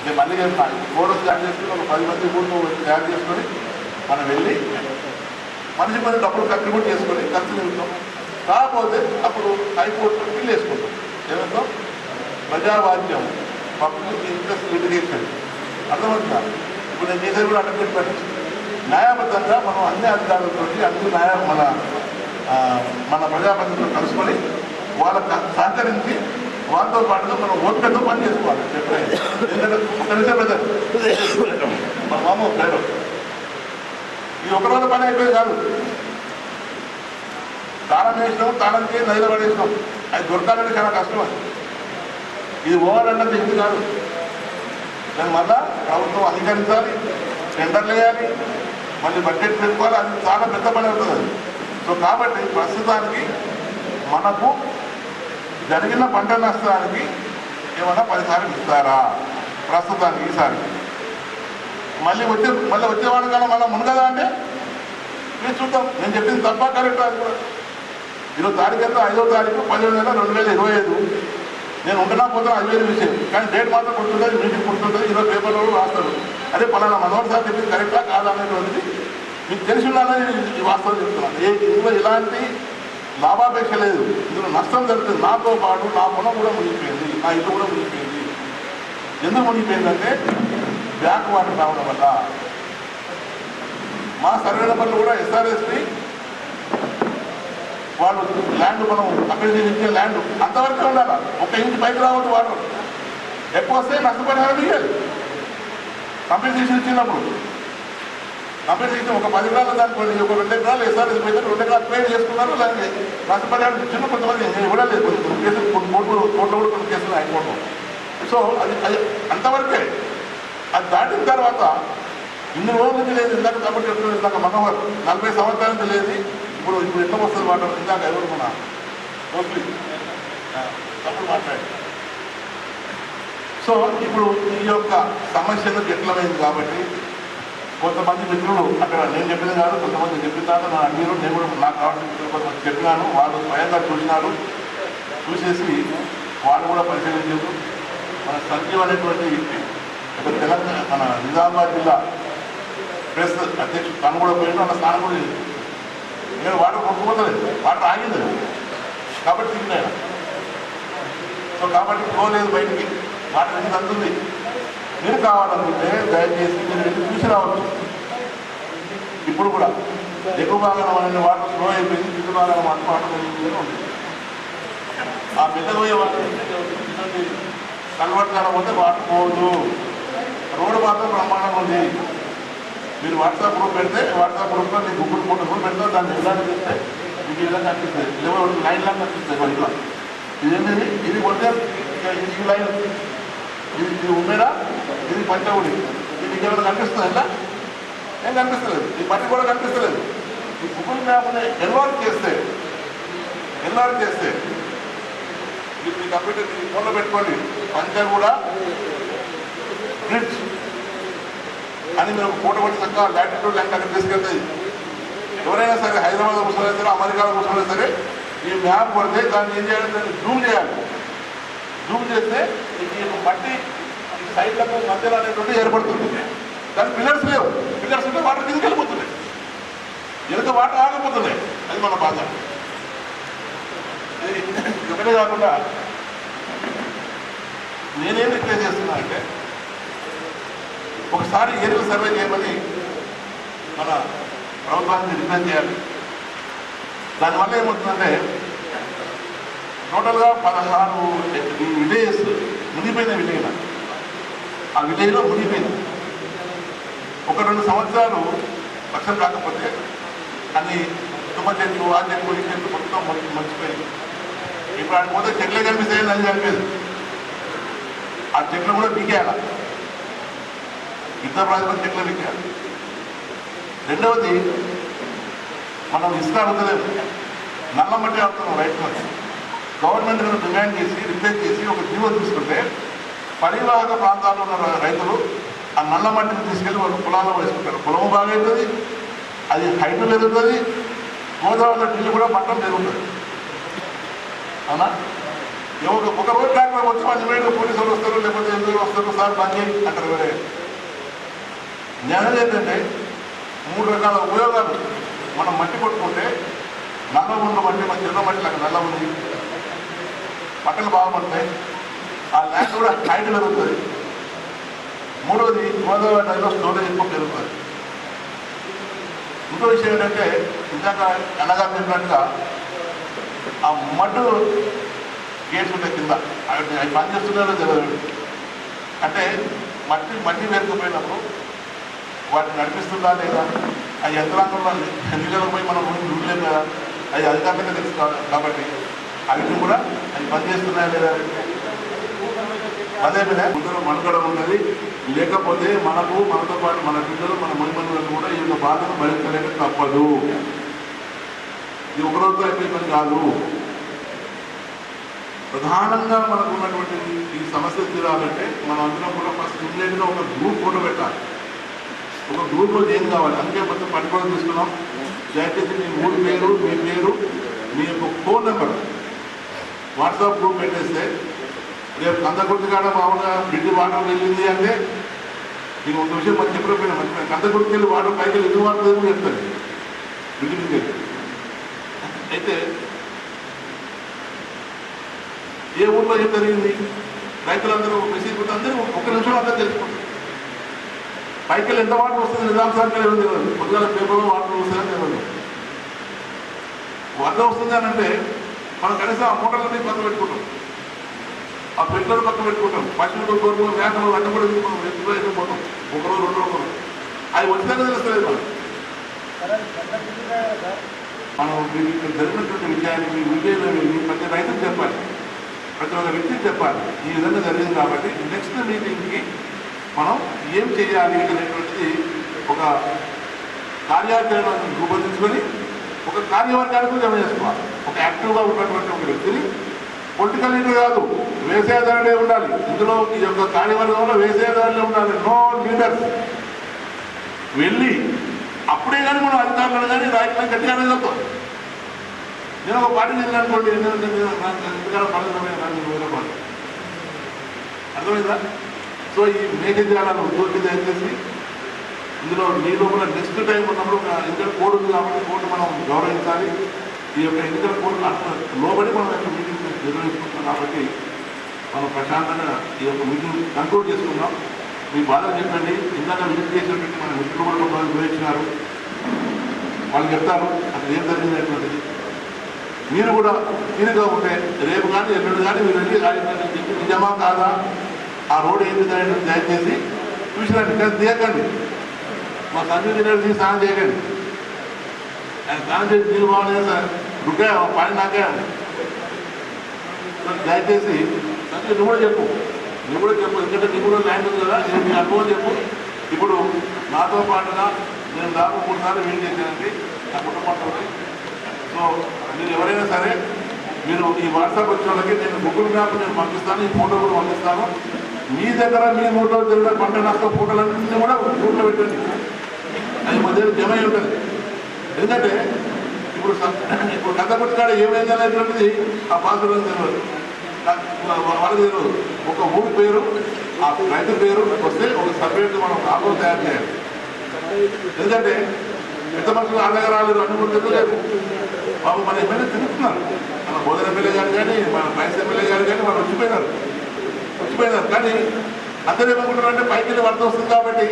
నేను మళ్ళీ చెప్తాను, ఫోటోస్ తయారు చేసుకుని ఒక 10 మంది ఫోటో తయారు చేసుకొని మనం వెళ్ళి మనిషి కొన్ని డబ్బులు కంట్రిబ్యూట్ చేసుకొని ఖర్చు వెళ్తాం. కాకపోతే అప్పుడు హైకోర్టు బిల్లు వేసుకుంటాం. ఏమంటాం? ప్రజావాద్యం, పబ్లిక్ ఇంట్రెస్ట్ లిటిగేషన్. అర్థమవుతుందా? ఇప్పుడు నేను చేసేది కూడా అడ్వకేట్ పెట్టచ్చు. న్యాయబద్ధంగా మనం అన్ని అధికారులతో అన్ని మన ప్రజాప్రతినిధులు కలుసుకొని వాళ్ళకి సహకరించి వాళ్ళతో పాటుగా మనం ఓపికతో పని చేసుకోవాలి. ఎందుకంటే ఒక నిమిషం బ్రదర్, మన మామ పేరు ఇది ఒక రోజు పని అయిపోయింది కాదు. తాళం వేసినాం, తాళం చేసి నదిలో పడేసినాం. అది దొరకాలంటే చాలా కష్టం. అది ఇది పోవాలన్నది ఇది కాదు. దాన్ని మళ్ళా ప్రభుత్వం అంగీకరించాలి, టెండర్లు వేయాలి, మళ్ళీ బడ్జెట్ పెట్టుకోవాలి. అది చాలా పెద్ద పని అవుతుంది అది. సో కాబట్టి ప్రస్తుతానికి మనకు జరిగిన పంట నష్టానికి ఏమన్నా పరిహారం ఇస్తారా ప్రస్తుతానికి ఈసారి? మళ్ళీ వచ్చేవాడు కన్నా మళ్ళీ మునగదా అంటే మీరు చూద్దాం. నేను చెప్పింది తప్ప కరెక్ట్? అది కూడా 20 తారీఖు అంతా 5వ తారీఖు 17 నెల 2025. నేను ఉంటున్నా పోతున్నా 5,000 విషయం, కానీ డేట్ మాత్రం పుడుతుంటుంది, మీటింగ్ పుడుతుంటుంది, ఈరోజు పేపర్లో రాస్తారు. అదే పలానా మనోహర్ సార్ చెప్పింది కరెక్టా కాదా అనేటువంటిది మీకు తెలిసి ఉండాలని ఈ వాస్తవం చెప్తున్నాను. ఇందులో ఎలాంటి లాభాపేక్ష లేదు. ఇందులో నష్టం జరుగుతుంది. నాతో పాటు నా పొలం కూడా మునిగిపోయింది, నా ఇల్లు కూడా మునిగిపోయింది. ఎందుకు మునిగిపోయిందంటే బ్యాక్ వాటర్ రావడం వల్ల. మా సర్వే నెంబర్లు కూడా ఎస్ఆర్ఎస్పి వాళ్ళు ల్యాండ్ మనం అప్రిషియేషన్ ఇచ్చే ల్యాండ్ అంతవరకే ఉండాలి. 1 ఇంచ్ పైకి రావద్దు వాటర్. ఎక్కువ వస్తే నష్టపరిహారం ఇవ్వాలి. కంపెన్సేషన్ ఇచ్చినప్పుడు కంపెన్సేషన్ ఒక 10 ఎకరాలు దానికి ఒక 2 ఎకరాలు ఎస్ఆర్ఎస్ అయితే 2 ఎకరాలు పే చేసుకున్నారు. దానికి నష్టపరిహారం ఇచ్చిన కొంతమంది ఇవ్వలేదు. కొన్ని కేసులు కోర్టులో కూడా కొన్ని కేసులు హైకోర్టు. సో అది అంతవరకే. అది దాటిన తర్వాత ఇన్ని రోజుల నుంచి లేదు. ఇందాక తప్పుడు చెప్తున్నాడు, ఇందాక మనోహర్ 40 సంవత్సరాల నుంచి లేదు. ఇప్పుడు ఎట్లా వస్తుంది వాటర్? ఇందాక ఎవరు మన మోస్ట్లీ తప్పుడు మాట్లాడి. సో ఇప్పుడు ఈ యొక్క సమస్యను జటిలమైంది కాబట్టి కొంతమంది మిత్రులు అక్కడ నేను చెప్పిన కాదు, కొంతమంది చెప్పిన తర్వాత నా అడిగారు. నేను కూడా నాకు కావాల్సిన మిత్రులు కొంతమంది చెప్పినాను. వాళ్ళు స్వయంగా చూసినారు. చూసేసి వాళ్ళు కూడా పరిశీలించారు. మన సంజీవ్ అనేటువంటి ఒక తెలంగాణ మన నిజామాబాద్ జిల్లా ప్రెస్ అధ్యక్షుడు తను కూడా పోయినా అన్న స్థానం కూడా లేదు. నేను వాటర్ కొట్టుకోలేదు, వాటర్ ఆగింది కాబట్టి తిరిగినాయన. సో కాబట్టి పోలేదు బయటికి, వాటర్ ఎందుకు అందుతుంది. మీరు కావాలనుకుంటే దయచేసి మీరు వెళ్ళి చూసి రావచ్చు. ఇప్పుడు కూడా ఎక్కువ భాగం అనే వాటర్ స్లో అయిపోయింది, దిగు భాగం వాటర్ పెరుగుతూనే ఉంది. ఆ పెద్దపోయే వాటర్ కన్వర్ట్ కాకపోతే వాటర్ పోదు. రోడ్డు మాత్రం బ్రహ్మాండంగా ఉంది. మీరు వాట్సాప్ గ్రూప్ పెడితే వాట్సాప్ గ్రూప్లో మీకు గూగుల్ ఫోటో కూడా పెడతారు. దాన్ని ఎలాంటి చేస్తే మీకు ఇలా కనిపిస్తుంది, లేవో లైన్ లాగా కనిపిస్తుంది. మరి ఇలా ఇదేంటి? ఇది ఒరిజినల్ ఈ లైన్, ఇది ఉమ్మేడా, ఇది పంచగుడి. ఇది మీకు ఏమైనా కనిపిస్తుంది? ఇలా ఏం కనిపిస్తలేదు. ఈ మట్టి కూడా కనిపిస్తలేదు. ఈ గూగుల్ మ్యాప్ని ఎన్వాల్వ్ చేస్తే మీ కంప్యూటర్ మీ ఫోన్లో పెట్టుకోండి. పంచగూడ బ్రిడ్జ్ అని మీరు ఫోటో పట్టి చక్కగా లాటిట్యూడ్ లెక్క అక్కడ తీసుకెళ్తాయి. ఎవరైనా సరే హైదరాబాద్ కూర్చోలేదు సరే, అమెరికాలో కూర్చోలేదు సరే, ఈ మ్యాప్ పడితే దాన్ని ఏం చేయాలి? దాన్ని జూమ్ చేయాలి. జూమ్ చేస్తే ఈ మట్టి సైడ్లకు మధ్యలో అనేటువంటి ఏర్పడుతుంది. దాని పిల్లర్స్ లేవు. పిల్లర్స్ ఉంటే వాటర్ కిందకి వెళ్ళిపోతున్నాయి, వెనుక వాటర్ ఆగిపోతున్నాయి. అది మన బాధ. ఇది ఒకటే కాకుండా నేనేం రిక్వెస్ట్ చేస్తున్నా అంటే, ఒకసారి ఏరియల్ సర్వే చేయమని మన ప్రభుత్వానికి రిక్వెస్ట్ చేయాలి. దానివల్ల ఏమవుతుందంటే టోటల్గా 16 విలేజెస్ మునిగిపోయిన విలేజ్. ఆ విలేజ్లో మునిగిపోయింది. 1-2 సంవత్సరాలు వర్షం కాకపోతే అన్ని తుమ్మ చెట్లు, ఆ చెట్లు, ఈ చెట్లు మొత్తం మర్చిపోయింది. ఇప్పుడు ఆడికి పోతే చెట్లే కనిపిస్తాయి, నది కనిపించదు. ఆ చెట్లు కూడా పీకేయాలి, యుద్ధ ప్రాతిపదిక చెట్లు పీకేయాలి. రెండవది మనం ఇసుక అడుగుతలేము, నల్ల మట్టి ఆడుతున్నాం రైతులకు. గవర్నమెంట్ మీద డిమాండ్ చేసి రిప్లేస్ చేసి ఒక జీవో తీసుకుంటే పరివాహక ప్రాంతాల్లో ఉన్న రైతులు ఆ నల్ల మట్టిని తీసుకెళ్ళి వాళ్ళు పొలాల్లో వేసుకుంటారు. పొలం బాగవుతుంది, అది హైట్ పెరుగుతుంది, గోదావరిలో నీళ్ళు కూడా మట్టం పెరుగుతుంది. అవునా? ఒక రోజు ట్రాక్టర్ వచ్చి 10 మినిట్లు పోలీసు వాళ్ళు వస్తారు, లేకపోతే ఎందుకు వస్తారు, సార్ బంద్ చేయి అంటారు. వేరే జ్ఞానం ఏంటంటే 3 రకాల ఉపయోగాలు. మనం మట్టి కొట్టుకుంటే నల్ల ఉన్న మట్టి, మన చిన్న మట్టి లాగా నల్ల ఉంది, పక్కన బాగుపడతాయి, ఆ ల్యాండ్ కూడా హైట్ పెరుగుతుంది. మూడవది గోదావరి నదిలో స్టోరేజ్ ఎక్కువ పెరుగుతుంది. ఇంకో విషయం ఏంటంటే ఇందాక అనగా చెప్పినట్టుగా ఆ మడ్డు గేట్స్ ఉంటాయి కింద, అవి పనిచేస్తున్నారో తెలియదు. అంటే మట్టి వేరుకుపోయినప్పుడు వాటిని నడిపిస్తుందా లేదా, ఆ యంత్రాంగంలో నీళ్ళలో పోయి మనం చూడలేము కదా, అది అధికారులుగా తెలుసుకోవాలి. కాబట్టి అవిటిని కూడా అవి పనిచేస్తున్నాయా లేదా, అదే మీద ముందర మనుగడ ఉన్నది. లేకపోతే మనతో పాటు మన పిల్లలు, మన మనుమనులకు కూడా ఈ యొక్క బాధను భరించలేక తప్పదు. ఇది ఒకరోజు అయిపోయి పని కాదు. ప్రధానంగా మనకు ఉన్నటువంటి ఈ సమస్య తీరాలంటే మనం అందరం కూడా ఫస్ట్ ఇమ్మీడియట్గా ఒక గ్రూప్ ఫోటో పెట్టాలి. ఒక గ్రూప్లో ఏం కావాలి, అందుకే మొత్తం పట్టుకోవడం తీసుకున్నాం. దయచేసి మీ ఊరి పేరు, మీ పేరు, మీ యొక్క ఫోన్ నెంబర్ వాట్సాప్ గ్రూప్ పెట్టేస్తే రేపు కందకుర్తి కాడ మామూలుగా బ్రిడ్జ్ వాటర్ వెళ్ళింది అంటే నేను ఒక విషయం మనం చెప్పకపోయినా మంచిగా కందకుర్తికి వెళ్ళి వాటర్ పైకి వెళ్ళి ఎందుకు వాటర్ కూడా చెప్తాను బ్రిడ్జ్ మీద వెళ్ళి. అయితే ఏ ఊళ్ళో ఏం జరిగింది రైతులందరూ మెసేజ్ పెట్టి అందరూ 1 నిమిషం అందరూ తెలుసుకుంటారు. పైకి వెళ్ళి ఎంత వాటర్ వస్తుంది నిజాం సార్ తెలియదు, పొద్దుగాల పేపర్లో వాటర్ వస్తుందని తెలియదు. వద్ద వస్తుంది అని అంటే మనం కనీసం ఆ మూటలన్నీ పక్కన పెట్టుకుంటాం, ఆ పెట్లను పక్కన పెట్టుకుంటాం, పశువులు, గొర్రెలు, మేకలు అన్నీ కూడా మనం ఎత్తులో వెళ్ళిపోతాం. 1 రోజు 2 రోజులు అవి వచ్చినాక తెలుస్తలేదు. మనం మీరు ఇక్కడ జరిగినటువంటి విషయాన్ని మీ విజయంలో వెళ్ళి ప్రతి రైతుకు చెప్పాలి, ప్రతి ఒక్క వ్యక్తికి చెప్పాలి. ఈ విధంగా జరిగింది కాబట్టి నెక్స్ట్ మీటింగ్కి మనం ఏం చేయాలి అనేటువంటిది ఒక కార్యాచరణను రూపొందించుకొని ఒక కార్యవర్గానికి జమ చేసుకోవాలి. ఒక యాక్టివ్గా ఉన్నటువంటి ఒక వ్యక్తిని, పొలిటికల్ లీడర్ కాదు, వేసేదారుడే ఉండాలి. ఇందులో ఈ యొక్క కార్యవర్గంలో వేసేదారులే ఉండాలి. నో లీడర్స్ వెళ్ళి అప్పుడే కానీ మనం అధికారులను కానీ రాజకీయాన్ని గట్టిగానే చెప్తాం. నేను ఒక పార్టీ చెందిన అనుకోండి, ఎందుకంటే పనులు అర్థమైందా? సో ఈ మేఘజాలను ఉద్యోగి దయచేసి ఇందులో మీ లోపల నెక్స్ట్ టైం ఉన్నప్పుడు ఒక ఎన్నికల కోడ్ ఉంది కాబట్టి కోర్టు మనం గౌరవించాలి. ఈ యొక్క ఎన్నికల కోడ్ లోబడి మనం యొక్క మీటింగ్ నిర్వహిస్తున్నాం కాబట్టి మనం ప్రశాంతంగా ఈ యొక్క మీటింగ్ కంక్లూడ్ చేసుకున్నాం. మీ బాధలు చెప్పండి. ఇందాక విజిట్ చేసినటువంటి మన మిత్రులు కూడా కొంతమంది వివరించినారు, వాళ్ళు చెప్తారు అసలు ఏం జరిగినటువంటిది. మీరు కూడా తీరుగా ఉంటే రేపు కానీ ఎల్లుండి కానీ మీరు వెళ్ళి రాజకీయాన్ని చెప్పి నిజమా కాదా, ఆ రోడ్ ఏంటి దయచేసి చూసిరండి, కానీ తీయకండి. మా సంజయ్ తీసి స్నానం చేయకండి. ఆయన స్నానం చేసి నీళ్ళు బాగున్నాయి సార్, రుగ్గా పని నాకే. దయచేసి సంజయ్ నువ్వు కూడా చెప్పు, ఎందుకంటే నీకు కూడా ల్యాండ్ ఉంది కదా, నేను మీ అనుభవం చెప్పు. ఇప్పుడు నాతో పాటుగా నేను దాదాపు 3 సార్లు వీలు చేశానండి నా కుటుంబంతో. సో మీరు ఎవరైనా సరే మీరు ఈ వాట్సాప్ వచ్చిన వాళ్ళకి నేను గూగుల్ మ్యాప్ నేను పంపిస్తాను, ఈ ఫోటో కూడా పంపిస్తాను. మీ దగ్గర మీ ఊళ్ళో జరిగిన పంట నష్టం ఫోటోలన్నీ కూడా గ్రూప్లో పెట్టండి. అది మధ్య జమ అయి ఉంటుంది. ఎందుకంటే ఇప్పుడు కందపట్టి కాడ ఏమైంది అనేటువంటిది ఆ పాత్రలో తెలియదు, వాళ్ళకి తెలియదు. ఒక ఊరి పేరు, ఆ రైతు పేరు వస్తే ఒక సపరేట్గా మనం ఆగో తయారు చేయాలి. ఎందుకంటే పెద్ద మనుషులు ఆ దగ్గర రాలేదు, అన్ని కూడా తెలియలేదు. బాబు మన ఎమ్మెల్యే తిరుగుతున్నారు, మన బోధన ఎమ్మెల్యే గారు కానీ మన రైస్ ఎమ్మెల్యే గారు కానీ వాళ్ళు వచ్చిపోయినారు. కానీ అందరూ ఏమనుకుంటారంటే పైకి వెళ్ళి వరద వస్తుంది కాబట్టి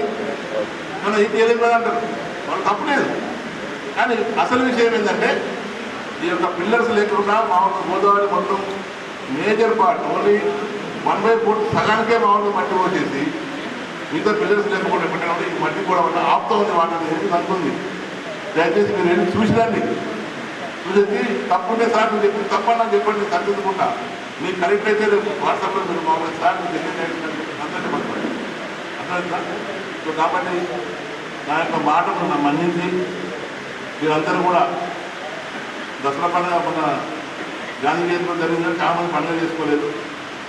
మనం ఇది ఏదేం కదా అంటారు. వాళ్ళు తప్పలేదు. కానీ అసలు విషయం ఏంటంటే ఈ యొక్క పిల్లర్స్ లేకుండా మామూలు గోదావరి మొత్తం మేజర్ పార్ట్ ఓన్లీ 1/4 సగానికే మామూలు మట్టి పోసేసి మిగతా పిల్లర్స్ లేకపోతే పెట్టడం ఈ మట్టి కూడా ఆపుతా ఉంది. వాటర్ ఏది తగ్గుతుంది. దయచేసి మీరు వెళ్ళి చూసిరండి. చూసేసి తప్పుంటే సార్ మీరు చెప్పి తప్పని చెప్పండి, సరిదిద్దుకుంటా. మీకు కరెక్ట్ అయితే వాట్సాప్లో మీరు మామూలు సార్ మీరు చెప్పండి అందరినీ పడుతుంది అర్థమైందా? సో కాబట్టి నా యొక్క మాటను మన్నించి మీరందరూ కూడా దసరా పండుగ మన గాంధీ జయంతి జరిగిందని చాలామంది పండుగ చేసుకోలేదు.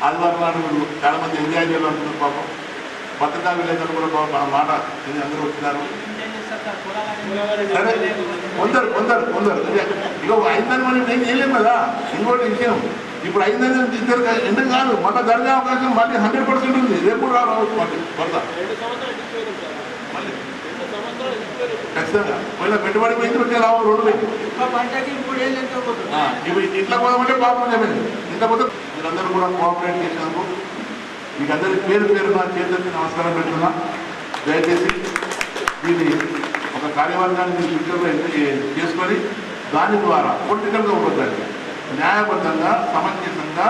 ఆదివారం నాడు మీరు చాలామంది ఎంజాయ్ చేయాలనుకున్నారు. పాపం పత్రికా విలేకరులు కూడా పాపం మన మాట ఇది అందరూ వచ్చినారు. సరే కొందరు ఇక అయిందని మనం ఏం చేయలేము కదా. ఇంకోటి విషయం, ఇప్పుడు అయిందని ఇద్దరు ఎందుకు కాదు, మళ్ళీ జరిగే అవకాశం మళ్ళీ 100% ఉంది. రేపు కూడా రావచ్చు మళ్ళీ కొత్త మళ్ళీ ఖచ్చితంగా పోయిన పెట్టుబడి పోయింది, వచ్చే రావు 2 వేలు ఇప్పుడు ఇట్లా పోదామంటే పాపం చెప్పండి. ఇంత పోతే మీరందరూ కూడా కోఆపరేట్ చేసినందుకు మీకు అందరికీ పేరు నా చేతులకి నమస్కారం పెడుతున్నా. దయచేసి దీన్ని ఒక కార్యవర్గాన్ని ఫ్యూచర్లో చేసుకొని దాని ద్వారా పొలిటికల్గా ఉండొద్దండి, న్యాయబద్ధంగా సమంజసంగా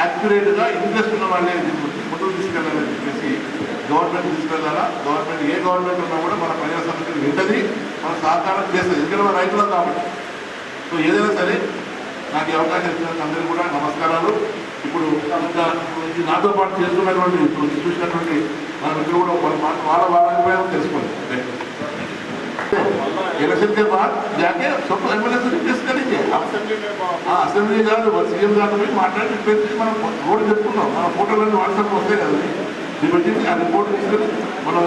యాక్యురేట్గా ఇంట్రెస్ట్ ఉన్న వాళ్ళే ముందుకు తీసుకెళ్ళాలని చెప్పేసి గవర్నమెంట్ తీసుకెళ్ళాలా. గవర్నమెంట్ ఏ గవర్నమెంట్ ఉన్నా కూడా మన ప్రజా సమస్యలు వింటది, మన సహకారం చేస్తుంది. ఎందుకంటే మన రైతులం కాబట్టి. సో ఏదైనా సరే నాకు ఈ అవకాశం ఇచ్చినందుకు అందరికీ కూడా నమస్కారాలు. ఇప్పుడు ఇంకా నాతో పాటు చేస్తున్నటువంటి ఇప్పుడు చూసినటువంటి మన మిత్రులు కూడా వాళ్ళ అభిప్రాయం తెలుసుకోండి. इलेक्शन के बाद जाके सब एमएलए से डिस्कस करेंगे. असेंबली కాదు సీఎం గారితో పోయి మాట్లాడి మనం రోడ్ చెప్పుకున్నాం. మన ఫోటోలన్నీ వాట్సాప్ వస్తాయి కదా, దీన్ని ఆ రిపోర్ట్ తీసుకొని మనం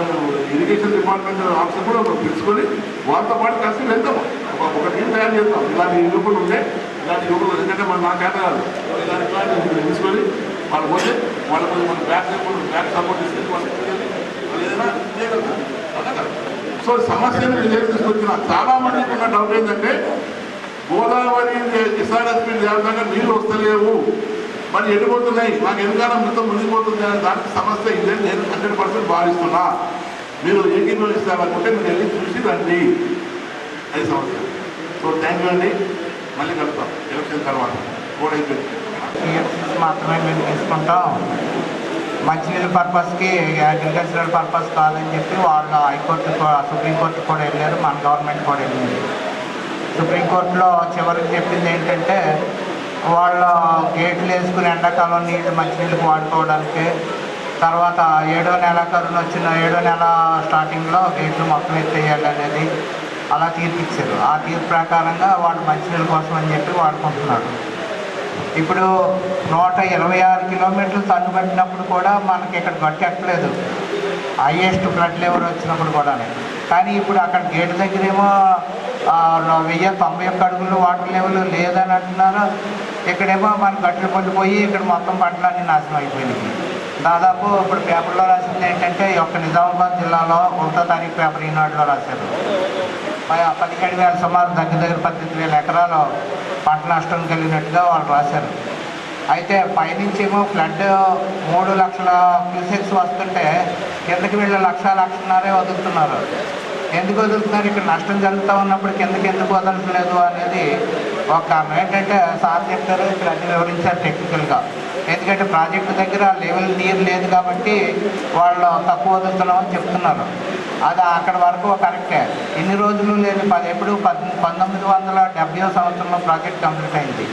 ఇరిగేషన్ డిపార్ట్మెంట్ ఆఫీసర్ కూడా పిలుచుకొని వాళ్ళతో పాటు కలిసి వెళ్తాం. ఒక టీం తయారు చేస్తాం. ఇలాంటి యువకులు ఉంటే ఇలాంటి యువకులు ఎందుకంటే మన చేత కాదు, ఇలాంటి తీసుకొని వాళ్ళు పోతే వాళ్ళకు మన బ్యాక్ సపోర్ట్ ఇస్తే వాళ్ళు ఏదైనా చేయగలుగుతారు. అలా కదా. సో సమస్యను నేను తీసుకొచ్చిన చాలా మందికి ఉన్న డౌట్ ఏంటంటే గోదావరి ఎస్ఆర్ఎస్పీ జాగ్రత్తగా నీళ్ళు వస్తలేవు, మరి ఎండిపోతున్నాయి, మాకు ఎందుకన్నా మొత్తం మునిగిపోతుంది అనే దానికి సమస్య ఇదే నేను 100% భావిస్తున్నా. మీరు ఏకీభవిస్తారనుకుంటే మీరు వెళ్ళి చూసి రండి, అది సమస్య. సో థ్యాంక్ యూ అండి. మళ్ళీ కలుద్దాం ఎలక్షన్ తర్వాత. కూడా మాత్రమే మేము తీసుకుంటాం, మంచినీళ్ళ పర్పస్కి అగ్రికల్చరల్ పర్పస్ కాదని చెప్పి వాళ్ళు హైకోర్టు సుప్రీంకోర్టు కూడా వెళ్ళారు, మన గవర్నమెంట్ కూడా వెళ్ళింది. సుప్రీంకోర్టులో చివరికి చెప్పింది ఏంటంటే వాళ్ళు గేట్లు వేసుకుని ఎండాకాలం నీళ్ళు మంచినీళ్ళకి వాడుకోవడానికి, తర్వాత 7వ నెల కరుణ వచ్చిన 7వ నెల స్టార్టింగ్లో గేట్లు మొత్తం ఎత్తేయాలి అనేది అలా తీర్పిచ్చారు. ఆ తీర్పు ప్రకారంగా వాళ్ళు మంచినీళ్ళ కోసం అని చెప్పి వాడుకుంటున్నారు. ఇప్పుడు 126 కిలోమీటర్లు తన్నుబట్టినప్పుడు కూడా మనకి ఇక్కడ గట్టి ఎక్కలేదు, హైయెస్ట్ ఫ్లడ్ లెవెల్ వచ్చినప్పుడు కూడా. కానీ ఇప్పుడు అక్కడ గేట్ దగ్గరేమో 1091 అడుగులు వాటర్ లెవెల్ లేదని అంటున్నారు. ఇక్కడేమో మన గట్లు పడిపోయి ఇక్కడ మొత్తం పంటలన్నీ నాశనం అయిపోయినాయి. దాదాపు ఇప్పుడు పేపర్లో రాసింది ఏంటంటే ఈ యొక్క నిజామాబాద్ జిల్లాలో 1వ తారీఖు పేపర్ ఈనాడులో రాశారు, 17,000 సుమారు దగ్గర 18,000 ఎకరాలు పంట నష్టం కలిగినట్టుగా వాళ్ళు రాశారు. అయితే పైనుంచి ఏమో ఫ్లడ్ 3 లక్షల క్యూసెక్స్ వస్తుంటే కిందకి వీళ్ళు 1,00,000-1,50,000 వదులుతున్నారు. ఎందుకు వదులుతున్నారు? ఇక్కడ నష్టం జరుగుతూ ఉన్నప్పుడు కిందకి ఎందుకు వదలట్లేదు అనేది ఒక కారణం. ఏంటంటే సార్ చెప్తారు, ఇక్కడ అన్ని వివరించారు టెక్నికల్గా. ఎందుకంటే ప్రాజెక్టు దగ్గర లెవెల్ నీరు లేదు కాబట్టి వాళ్ళు తక్కువ వదులుతున్నామని చెప్తున్నారు. అది అక్కడ వరకు కరెక్టే. ఇన్ని రోజులు లేదు, ఎప్పుడు 1970వ సంవత్సరంలో ప్రాజెక్ట్ కంప్లీట్ అయింది.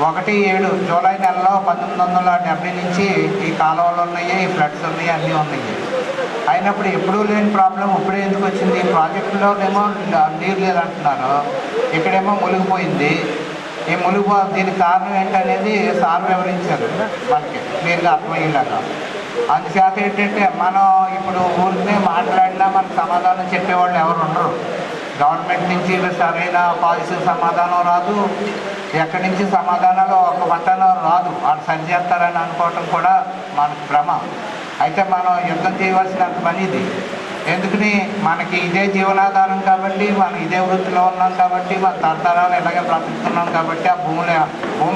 1/7 జూలై నెలలో 1970 నుంచి ఈ కాలువలు ఉన్నాయి, ఈ ఫ్లడ్స్ ఉన్నాయి, అన్నీ ఉన్నాయి. అయినప్పుడు ఎప్పుడూ లేని ప్రాబ్లం ఇప్పుడే ఎందుకు వచ్చింది? ప్రాజెక్టులోనేమో నీరు లేదంటున్నారు, ఇక్కడేమో మునిగిపోయింది. ఈ దీనికి కారణం ఏంటనేది సార్ వివరించారు మనకి క్లియర్గా అర్థమయ్యేలాగా. అందుచేత ఏంటంటే మనం ఇప్పుడు ఊరికే మాట్లాడినా మనకు సమాధానం చెప్పేవాళ్ళు ఎవరు ఉండరు. గవర్నమెంట్ నుంచి సరైన పాలసీ సమాధానం రాదు, ఎక్కడి నుంచి సమాధానాలు ఒక వంటలో రాదు. వాళ్ళు సరి చేస్తారని అనుకోవటం కూడా మనకు భ్రమ. అయితే మనం యుద్ధం చేయవలసినంత పని ఇది. ఎందుకని మనకి ఇదే జీవనాధారం కాబట్టి, మనం ఇదే వృత్తిలో ఉన్నాం కాబట్టి, మన తరతరాలు ఇలాగే బ్రతుకుతున్నాం కాబట్టి ఆ భూమి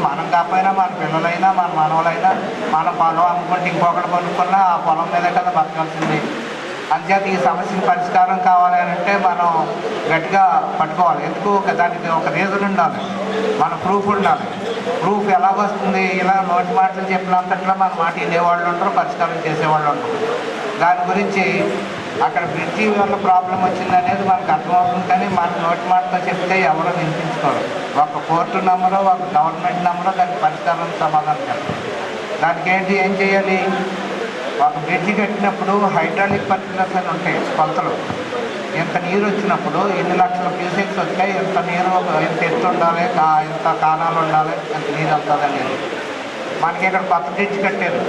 మనం కాకపోయినా మన పిల్లలైనా మన మనవలైనా మన పొలం అమ్ముకుంటే ఇంకొకటి కొనుక్కున్నా ఆ పొలం మీదే కదా బతకాల్సింది. అంచేత ఈ సమస్యకి పరిష్కారం కావాలి అంటే మనం గట్టిగా పట్టుకోవాలి. ఎందుకు? దానికి ఒక రీజన్ ఉండాలి, మన ప్రూఫ్ ఉండాలి. ప్రూఫ్ ఎలా వస్తుంది? ఇలా నోటి మాటలు చెప్పినంతట్లో మన మాట వినేవాళ్ళు ఉంటారు, పరిష్కారం చేసేవాళ్ళు ఉంటారు. దాని గురించి అక్కడ బ్రిడ్జి వల్ల ప్రాబ్లం వచ్చిందనేది మనకు అర్థమవుతుంది, కానీ మన నోటి మాటతో చెప్తే ఎవరో వినిపించుకోరు. ఒక కోర్టు నెంబరో ఒక గవర్నమెంట్ నెంబరో దానికి పరిష్కారం సమాధానం చెప్పాలి. దానికి ఏం చేయాలి? ఒక బ్రిడ్జి కట్టినప్పుడు హైడ్రాలిక్ పర్టికులర్స్ అని ఉంటాయి కొలతలు. ఎంత నీరు వచ్చినప్పుడు ఎన్ని లక్షల క్యూసెక్స్ వచ్చాయి, ఎంత నీరు ఎంత ఎత్తు ఉండాలి, ఎంత కాణాలు ఉండాలి, ఎంత నీరు వెళ్తుంది అనేది. మనకి ఇక్కడ కొత్త బ్రిడ్జ్ కట్టారు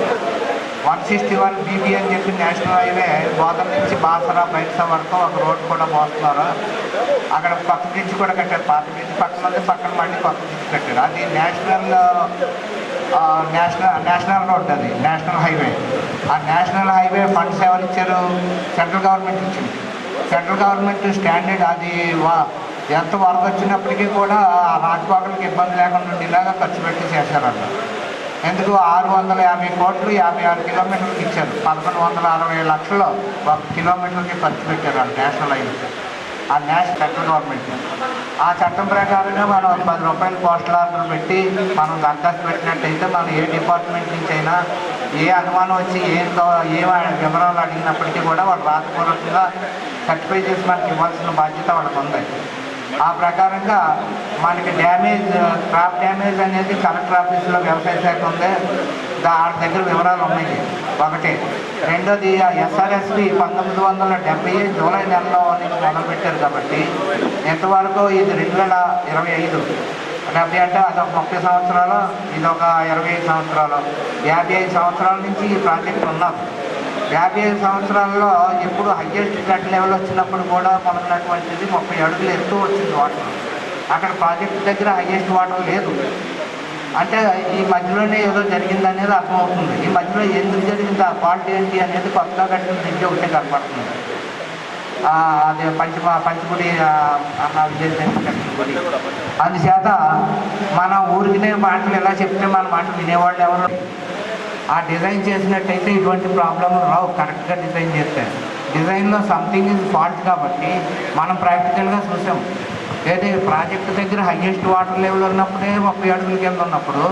161 BB అని చెప్పి నేషనల్ హైవే గోదాం నుంచి బాసరా బైక్సా వరకు ఒక రోడ్డు కూడా మోస్తున్నారు. అక్కడ కొత్త బ్రిడ్జ్ కూడా కట్టారు. పాత బ్రిడ్జ్ పక్కన ఉంది, పక్కన మళ్ళీ కొత్త బ్రిడ్జ్ కట్టారు. అది నేషనల్ రోడ్, అది నేషనల్ హైవే. ఆ నేషనల్ హైవే ఫండ్స్ ఎవరు ఇచ్చారు? సెంట్రల్ గవర్నమెంట్ ఇచ్చింది. సెంట్రల్ గవర్నమెంట్ స్టాండర్డ్ అది ఎంత వరద వచ్చినప్పటికీ కూడా ఆ రాకపోకలకు ఇబ్బంది లేకుండా ఉండేలాగా ఖర్చు పెట్టి చేశారన్న. ఎందుకు 650 కోట్లు 56 కిలోమీటర్లకు ఇచ్చారు. 1160 లక్షలు 1 కిలోమీటర్కి ఖర్చు పెట్టారు నేషనల్ హైవే. ఆ సెంట్రల్ గవర్నమెంట్ ఆ చట్టం ప్రకారంగా మనం 10 రూపాయలు పోస్టల్ ఆర్డర్ పెట్టి మనం దరఖాస్తు పెట్టినట్టయితే మనం ఏ డిపార్ట్మెంట్ నుంచి అయినా ఏ అనుమానం వచ్చి ఏ వివరాలు అడిగినప్పటికీ కూడా వాళ్ళు రాతపూర్వకంగా సర్టిఫై చేసి మనకి ఇవ్వాల్సిన బాధ్యత వాళ్ళకు ఉంది. ఆ ప్రకారంగా మనకి క్రాప్ డ్యామేజ్ అనేది కలెక్టర్ ఆఫీసులో వ్యవసాయ శాఖ ఉంది, వాళ్ళ దగ్గర వివరాలు ఉన్నాయి. ఒకటి. రెండోది SRSP 1970 జూలై నెలలో నుంచి మొదలుపెట్టారు కాబట్టి ఎంతవరకు ఇది 2025 70 అంటే అదొక 30 సంవత్సరాలు, ఇదొక 25 సంవత్సరాలు, 55 సంవత్సరాల నుంచి ఈ ప్రాజెక్ట్ ఉన్నది. 55 సంవత్సరాల్లో ఎప్పుడు హయ్యెస్ట్ ఫ్లడ్ లెవెల్ వచ్చినప్పుడు కూడా మనకున్నటువంటిది 30 అడుగులు ఎత్తు వచ్చింది వాటర్. అక్కడ ప్రాజెక్ట్ దగ్గర హయ్యెస్ట్ వాటర్ లేదు. అంటే ఈ మధ్యలోనే ఏదో జరిగిందనేది అర్థమవుతుంది. ఈ మధ్యలో ఎందుకు జరిగింది, ఆ ఫాల్ట్ ఏంటి అనేది కొత్తగా కట్టిన బ్రిడ్జ్ ఒకటే కనపడుతుంది. అదే పంచగుడి అన్న విజయశంకర్ కట్టిన గుడి. అందుచేత మన ఊరికినే మాటలు ఎలా చెప్తే మన మాటలు వినేవాళ్ళు ఎవరు? ఆ డిజైన్ చేసినట్టయితే ఇటువంటి ప్రాబ్లంలు రావు. కరెక్ట్గా డిజైన్ చేస్తే డిజైన్లో సంథింగ్ ఇస్ ఫాల్ట్ కాబట్టి మనం ప్రాక్టికల్గా చూసాం. ఏదైతే ప్రాజెక్టు దగ్గర హయ్యెస్ట్ వాటర్ లెవెల్ ఉన్నప్పుడే 30 అడుగుల కింద ఉన్నప్పుడు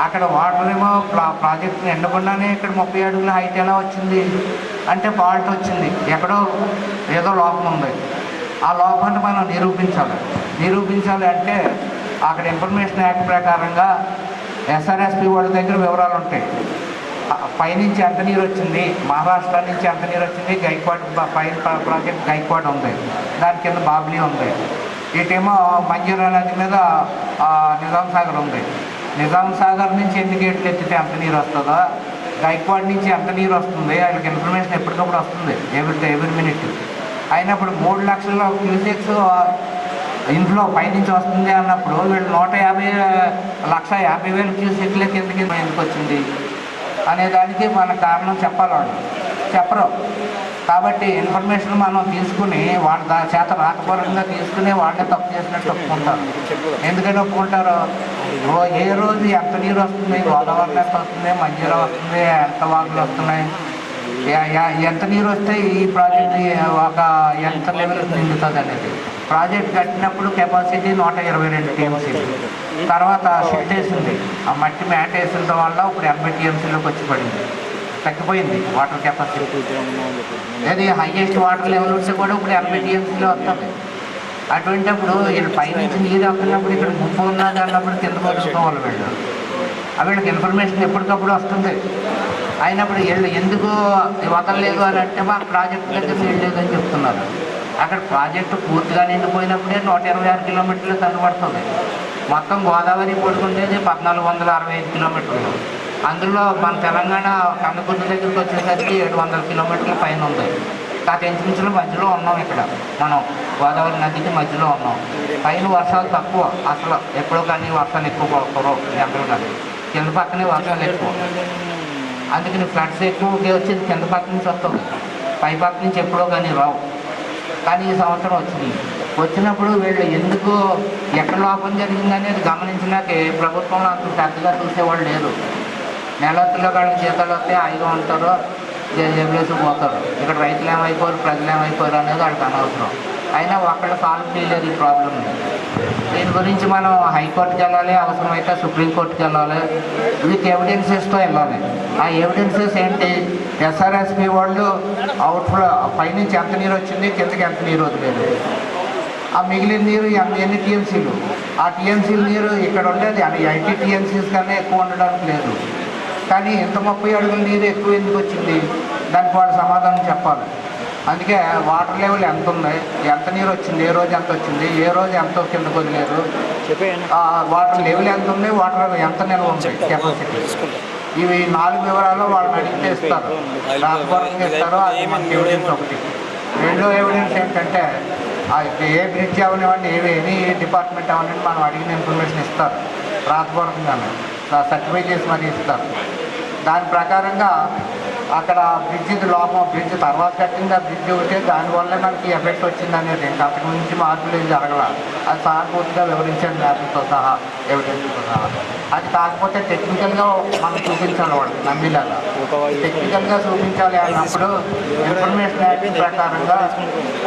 అక్కడ వాటర్ ఏమో ప్రాజెక్టు నిండకుండానే ఇక్కడ 30 అడుగుల హైట్ ఎలా వచ్చింది అంటే ఫాల్ట్ వచ్చింది. ఎక్కడో ఏదో లోపం ఉంది. ఆ లోపాన్ని మనం నిరూపించాలి అంటే అక్కడ ఇన్ఫర్మేషన్ యాక్ట్ ప్రకారంగా SRSP వాళ్ళ దగ్గర వివరాలు ఉంటాయి. పైనుంచి ఎంత నీరు వచ్చింది, మహారాష్ట్ర నుంచి ఎంత నీరు వచ్చింది, గైక్వాడ్ పైన ప్రాజెక్ట్ గైక్వాడ్ ఉంది, దాని కింద బాబ్లీ ఉంది. ఇటేమో మంజీరా నది మీద నిజాం సాగర్ ఉంది. నిజాం సాగర్ నుంచి ఎన్ని గేట్లు ఎత్తితే ఎంత నీరు వస్తుందో, గైక్వాడ్ నుంచి ఎంత నీరు వస్తుంది, వాళ్ళకి ఇన్ఫర్మేషన్ ఎప్పటికప్పుడు వస్తుంది ఎవ్రీ మినిట్. అయినప్పుడు 3 లక్షల క్యూసెక్స్ ఇన్ఫ్లో పైనుంచి వస్తుంది అన్నప్పుడు వీళ్ళు 150,50,000 క్యూసెక్ల కిందకి ఎందుకు వచ్చింది అనే దానికి మన కారణం చెప్పాలి. వాళ్ళు చెప్పరు. కాబట్టి ఇన్ఫర్మేషన్ మనం తీసుకుని వాళ్ళ చేత రాతపూర్వకంగా తీసుకుని వాళ్ళే తప్పు చేసినట్టు ఒప్పుకుంటారు. ఎందుకని ఒప్పుకుంటారు? ఏ రోజు ఎంత నీరు వస్తుంది, గోదావరి ఎంత వస్తుంది, మంజీరా వస్తుంది, ఎంత వాగులు వస్తున్నాయి, ఎంత నీరు వస్తే ఈ ప్రాజెక్ట్ ఎంత లెవెల్ నిండుతుంది అనేది. ప్రాజెక్ట్ కట్టినప్పుడు కెపాసిటీ 122 TMC. తర్వాత షిఫ్ట్ వేసింది, ఆ మట్టి మ్యాట్ వేసిన వల్ల ఇప్పుడు 80 TMCలోకి వచ్చి పడింది, తగ్గిపోయింది వాటర్ కెపాసిటీ. అది హైయెస్ట్ వాటర్ లెవెల్ ఉంటే కూడా ఇప్పుడు 80 TMCలో వస్తుంది. అటువంటిప్పుడు వీళ్ళు పైనుంచి నీరు వస్తున్నప్పుడు ఇక్కడ ముప్పు ఉన్నది అన్నప్పుడు కింద వదులుకోవాలి వీళ్ళు. వీళ్ళకి ఇన్ఫర్మేషన్ ఎప్పటికప్పుడు వస్తుంది. అయినప్పుడు వీళ్ళు ఎందుకు వదలలేదు అని అంటే మా ప్రాజెక్టు దగ్గర నీళ్ళు లేదని చెప్తున్నారు. అక్కడ ప్రాజెక్టు పూర్తిగా నిండిపోయినప్పుడే 126 కిలోమీటర్లు తగ్గుపడుతుంది. మొత్తం గోదావరి పడుకుండేది 1465 కిలోమీటర్లు. అందులో మన తెలంగాణ కందకుర్తి దగ్గరికి వచ్చేసరికి 700 కిలోమీటర్ల పైన ఉంది. గత ఇంచుమించుల మధ్యలో ఉన్నాం. ఇక్కడ మనం గోదావరి నదికి మధ్యలో ఉన్నాం. పైన వర్షాలు తక్కువ, అసలు ఎప్పుడో కానీ వర్షాలు ఎక్కువ పడతారు జనరల్గా. కింద పక్కనే వర్షాలు ఎక్కువ, అందుకని ఫ్లడ్స్ ఎక్కువ వచ్చేది కింద పక్క నుంచి వస్తుంది, పై పక్క నుంచి ఎప్పుడో కానీ రావు. కానీ ఈ సంవత్సరం వచ్చినప్పుడు వీళ్ళు ఎందుకు ఎక్కడ లోపం జరిగింది అనేది గమనించినాకే ప్రభుత్వంలో అంత పెద్దగా చూసేవాళ్ళు లేరు. నెలొత్తులో కాడికి జీతాలు వస్తే హాయిగా ఉంటారు, జేబులేసి పోతారు. ఇక్కడ రైతులు ఏమైపోరు, ప్రజలు ఏమైపోరు అనేది వాళ్ళకి అనవసరం. అయినా ఒక్కడ సాల్వ్ చేయలేదు ఈ ప్రాబ్లమ్ని. దీని గురించి మనం హైకోర్టుకి వెళ్ళాలి, అవసరమైతే సుప్రీంకోర్టుకి వెళ్ళాలి, విత్ ఎవిడెన్సెస్తో వెళ్ళాలి. ఆ ఎవిడెన్సెస్ ఏంటి? SRSP వాళ్ళు అవుట్ఫ్లో పైనుంచి ఎంత నీరు వచ్చింది, కిందకి ఎంత నీరు వదిలేదు, ఆ మిగిలిన నీరు ఎన్ని TMCలు, ఆ TMCల నీరు ఇక్కడ ఉండేది 80 TMCs కన్నా ఎక్కువ ఉండడానికి లేదు. కానీ ఇంత 30 అడుగుల నీరు ఎక్కువ ఎందుకు వచ్చింది, దానికి వాళ్ళు సమాధానం చెప్పాలి. అందుకే వాటర్ లెవెల్ ఎంత ఉంది, ఎంత నీరు వచ్చింది, ఏ రోజు ఎంత వచ్చింది, ఏ రోజు ఎంత కిందకు వదిలేరు, వాటర్ లెవెల్ ఎంత ఉంది, వాటర్ ఎంత నిల్వ ఉంది, కెపాసిటీ, ఇవి 4 వివరాలు వాళ్ళని అడిగితే ఇస్తారు. రాతపూర్వకంగా ఇస్తారు. అది మనకి ఎవిడెన్స్ ఒకటి. రెండో ఎవిడెన్స్ ఏంటంటే ఏ బ్రిడ్జ్ అవనివ్వండి, ఎనీ డిపార్ట్మెంట్ అవనివ్వండి, మనం అడిగిన ఇన్ఫర్మేషన్ ఇస్తారు రాతపూర్వకంగానే, సర్టిఫై చేసి మరీ ఇస్తారు. దాని ప్రకారంగా అక్కడ బ్రిడ్జ్ లోపం, బ్రిడ్జ్ తర్వాత కట్టింది ఆ బ్రిడ్జ్ ఒకటే, దానివల్లే మనకి ఎఫెక్ట్ వచ్చింది అనేది. ఇంకా అంతకు మించి మార్పులు ఏం జరగల. అది సానుభూతిగా వివరించాడు మ్యాప్లతో సహా, ఎవిడెన్స్తో సహా. అది కాకపోతే టెక్నికల్గా మనం చూపించాలి, వాళ్ళు నమ్మేలాగా టెక్నికల్గా చూపించాలి అన్నప్పుడు ఇన్ఫర్మేషన్ యాక్ట్ ప్రకారంగా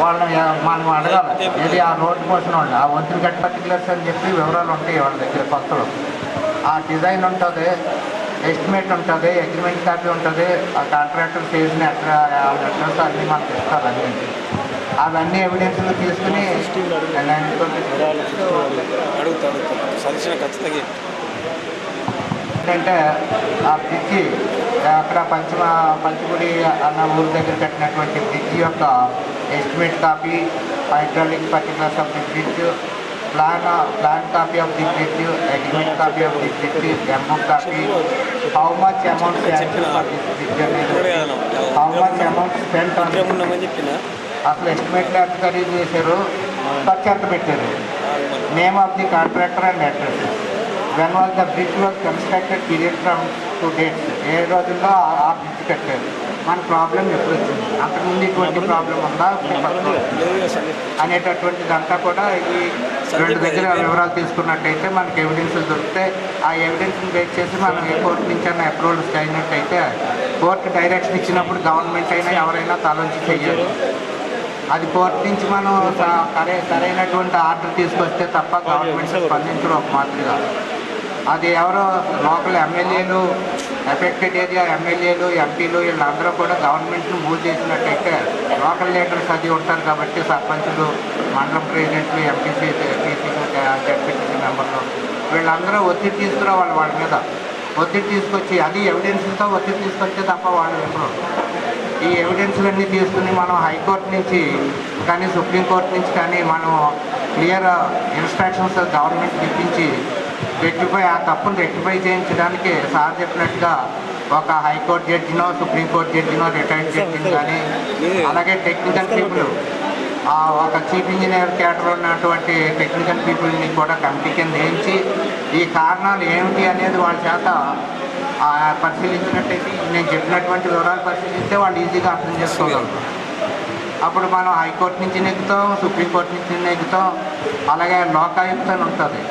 వాళ్ళని మనం అడగాలి. ఏది ఆ రోడ్డు పోసిన వాళ్ళు, ఆ వంతులు గట్ పర్టికులర్స్ అని చెప్పి వివరాలు ఉంటాయి వాళ్ళ దగ్గర. కొత్తలు ఆ డిజైన్ ఉంటుంది, ఎస్టిమేట్ ఉంటుంది, అగ్రిమెంట్ కాపీ ఉంటుంది, ఆ కాంట్రాక్టర్ చేసిన అడ్రస్ అన్నీ మనకు ఇస్తారు. అవన్నీ ఎవిడెన్స్లు తీసుకుని ఏంటంటే ఆ బ్రిడ్జి అక్కడ పంచగుడి అన్న ఊరి దగ్గర కట్టినటువంటి బ్రిడ్జి యొక్క estimate copy, hydraulic particulars of the bridge, plan copy of the bridge, agreement copy of the bridge, MO copy, how much amount sanctioned for this bridge, how much amount spent on this bridge, అసలు ఎస్టిమేట్లు ఎంత ఖరీదు చేశారు, ఖర్చు ఎంత పెట్టారు, name of the contractor and address, when was the bridge was constructed, period from 2 dates, ఏ రోజుల్లో ఆ bridge కట్టారు, మన ప్రాబ్లం ఎప్పుడు వచ్చింది, అంతకుముందు ఇటువంటి ప్రాబ్లం ఉందా అనేటటువంటిదంతా కూడా ఈ 2 దగ్గర వివరాలు తీసుకున్నట్టయితే మనకి ఎవిడెన్స్లు దొరికితే ఆ ఎవిడెన్స్ని బేస్ చేసి మనం ఏ కోర్టు నుంచి అయినా అప్రూవల్స్ అయినట్టయితే కోర్టు డైరెక్షన్ ఇచ్చినప్పుడు గవర్నమెంట్ అయినా ఎవరైనా తలంచి చెయ్యాలి. అది కోర్టు నుంచి మనం సరైనటువంటి ఆర్డర్ తీసుకొస్తే తప్ప గవర్నమెంట్ స్పందించడం ఒక మాదిరిగా. అది ఎవరో లోకల్ ఎమ్మెల్యేలు, ఎఫెక్టెడ్ ఏరియా ఎమ్మెల్యేలు, ఎంపీలు వీళ్ళందరూ కూడా గవర్నమెంట్ను మూవ్ చేసినట్టయితే లోకల్ లీడర్స్ అది ఉంటారు కాబట్టి సర్పంచులు, మండలం ప్రెసిడెంట్లు, ఎంపీసీ, జడ్పీటీసీ మెంబర్లు వీళ్ళందరూ ఒత్తిడి తీసుకురావాలి వాళ్ళ మీద. ఒత్తిడి తీసుకొచ్చి అది ఎవిడెన్స్తో ఒత్తిడి తీసుకొస్తే తప్ప వాళ్ళు ఎప్పుడు ఈ ఎవిడెన్స్లన్నీ తీసుకుని మనం హైకోర్టు నుంచి కానీ సుప్రీంకోర్టు నుంచి కానీ మనం క్లియర్ ఇన్స్ట్రక్షన్స్ గవర్నమెంట్కి ఇప్పించి ఆ తప్పును రెక్టిఫై చేయించడానికి సార్ చెప్పినట్టుగా ఒక హైకోర్టు జడ్జినో, సుప్రీంకోర్టు జడ్జినో, రిటైర్డ్ జడ్జిని కానీ అలాగే టెక్నికల్ పీపుల్, ఒక చీఫ్ ఇంజనీర్ క్యాడర్ ఉన్నటువంటి టెక్నికల్ పీపుల్ని కూడా కమిటీ కింద వేయించి ఈ కారణాలు ఏమిటి అనేది వాళ్ళ చేత పరిశీలించినట్టయితే, నేను చెప్పినటువంటి వివరాలు పరిశీలిస్తే వాళ్ళు ఈజీగా అర్థం చేసుకోగలరు. అప్పుడు మనం హైకోర్టు నుంచి నెగ్గుతాం, సుప్రీంకోర్టు నుంచి నెగ్గుతాం. అలాగే లోకాయుక్త అని ఉంటుంది.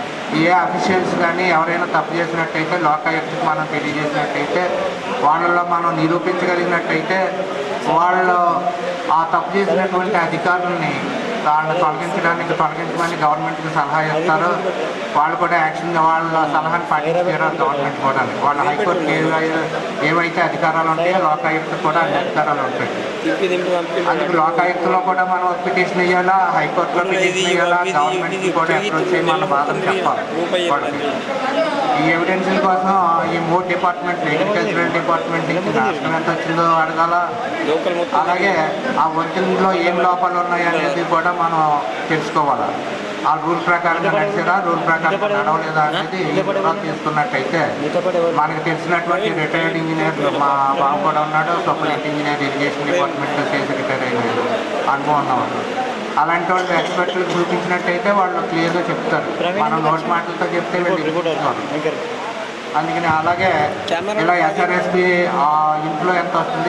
ఏ అఫీషియల్స్ కానీ ఎవరైనా తప్పు చేసినట్టయితే లోకాయుక్తకు మనం తెలియజేసినట్టయితే, వాళ్ళలో మనం నిరూపించగలిగినట్టయితే వాళ్ళు ఆ తప్పు చేసినటువంటి అధికారులని వాళ్ళని తొలగించమని గవర్నమెంట్కి సలహా ఇస్తారు. వాళ్ళు కూడా యాక్షన్, వాళ్ళ సలహాను పాటించారు గవర్నమెంట్ కూడా. వాళ్ళ హైకోర్టుకి ఏవైతే అధికారాలు ఉంటాయో లోకాయుక్తకు కూడా అన్ని అధికారాలు ఉంటాయి. అందుకు లోకాయుక్తలో కూడా మనం పిటిషన్ ఇవ్వాలా, హైకోర్టులో పిటిషన్ ఇవ్వాలా, గవర్నమెంట్కి కూడా అప్రోచ్ చేసి మన బాధను చెప్పాలి. ఈ ఎవిడెన్స్ల కోసం ఈ 3 డిపార్ట్మెంట్లు, అగ్రికల్చరల్ డిపార్ట్మెంట్ నుంచి నష్టం ఎంత వచ్చిందో అడగాల, అలాగే ఆ వంతుల్లో ఏం లోపాలు ఉన్నాయి అనేది కూడా మనం తెలుసుకోవాలి. ఆ రూల్ ప్రకారంగా నడిచారా, రూల్ ప్రకారంగా నడవలేదా అనేది తీసుకున్నట్టయితే మనకు తెలిసినటువంటి రిటైర్డ్ ఇంజనీర్లు, మా బాబు కూడా ఉన్నాడు, సూపరింటెండెంట్ ఇంజనీర్ ఇరిగేషన్ డిపార్ట్మెంట్లో చేసి రిటైర్ అయినాడు, అనుభవం ఉన్నవాడు. అలాంటి వాళ్ళు ఎక్స్పర్ట్లకు చూపించినట్టయితే వాళ్ళు క్లియర్గా చెప్తారు. మనం నోటి మాటలతో చెప్తే వీళ్ళు. అందుకని అలాగే ఇలా ఎస్ఆర్ఎస్బి ఇంట్లో ఎంత వస్తుంది,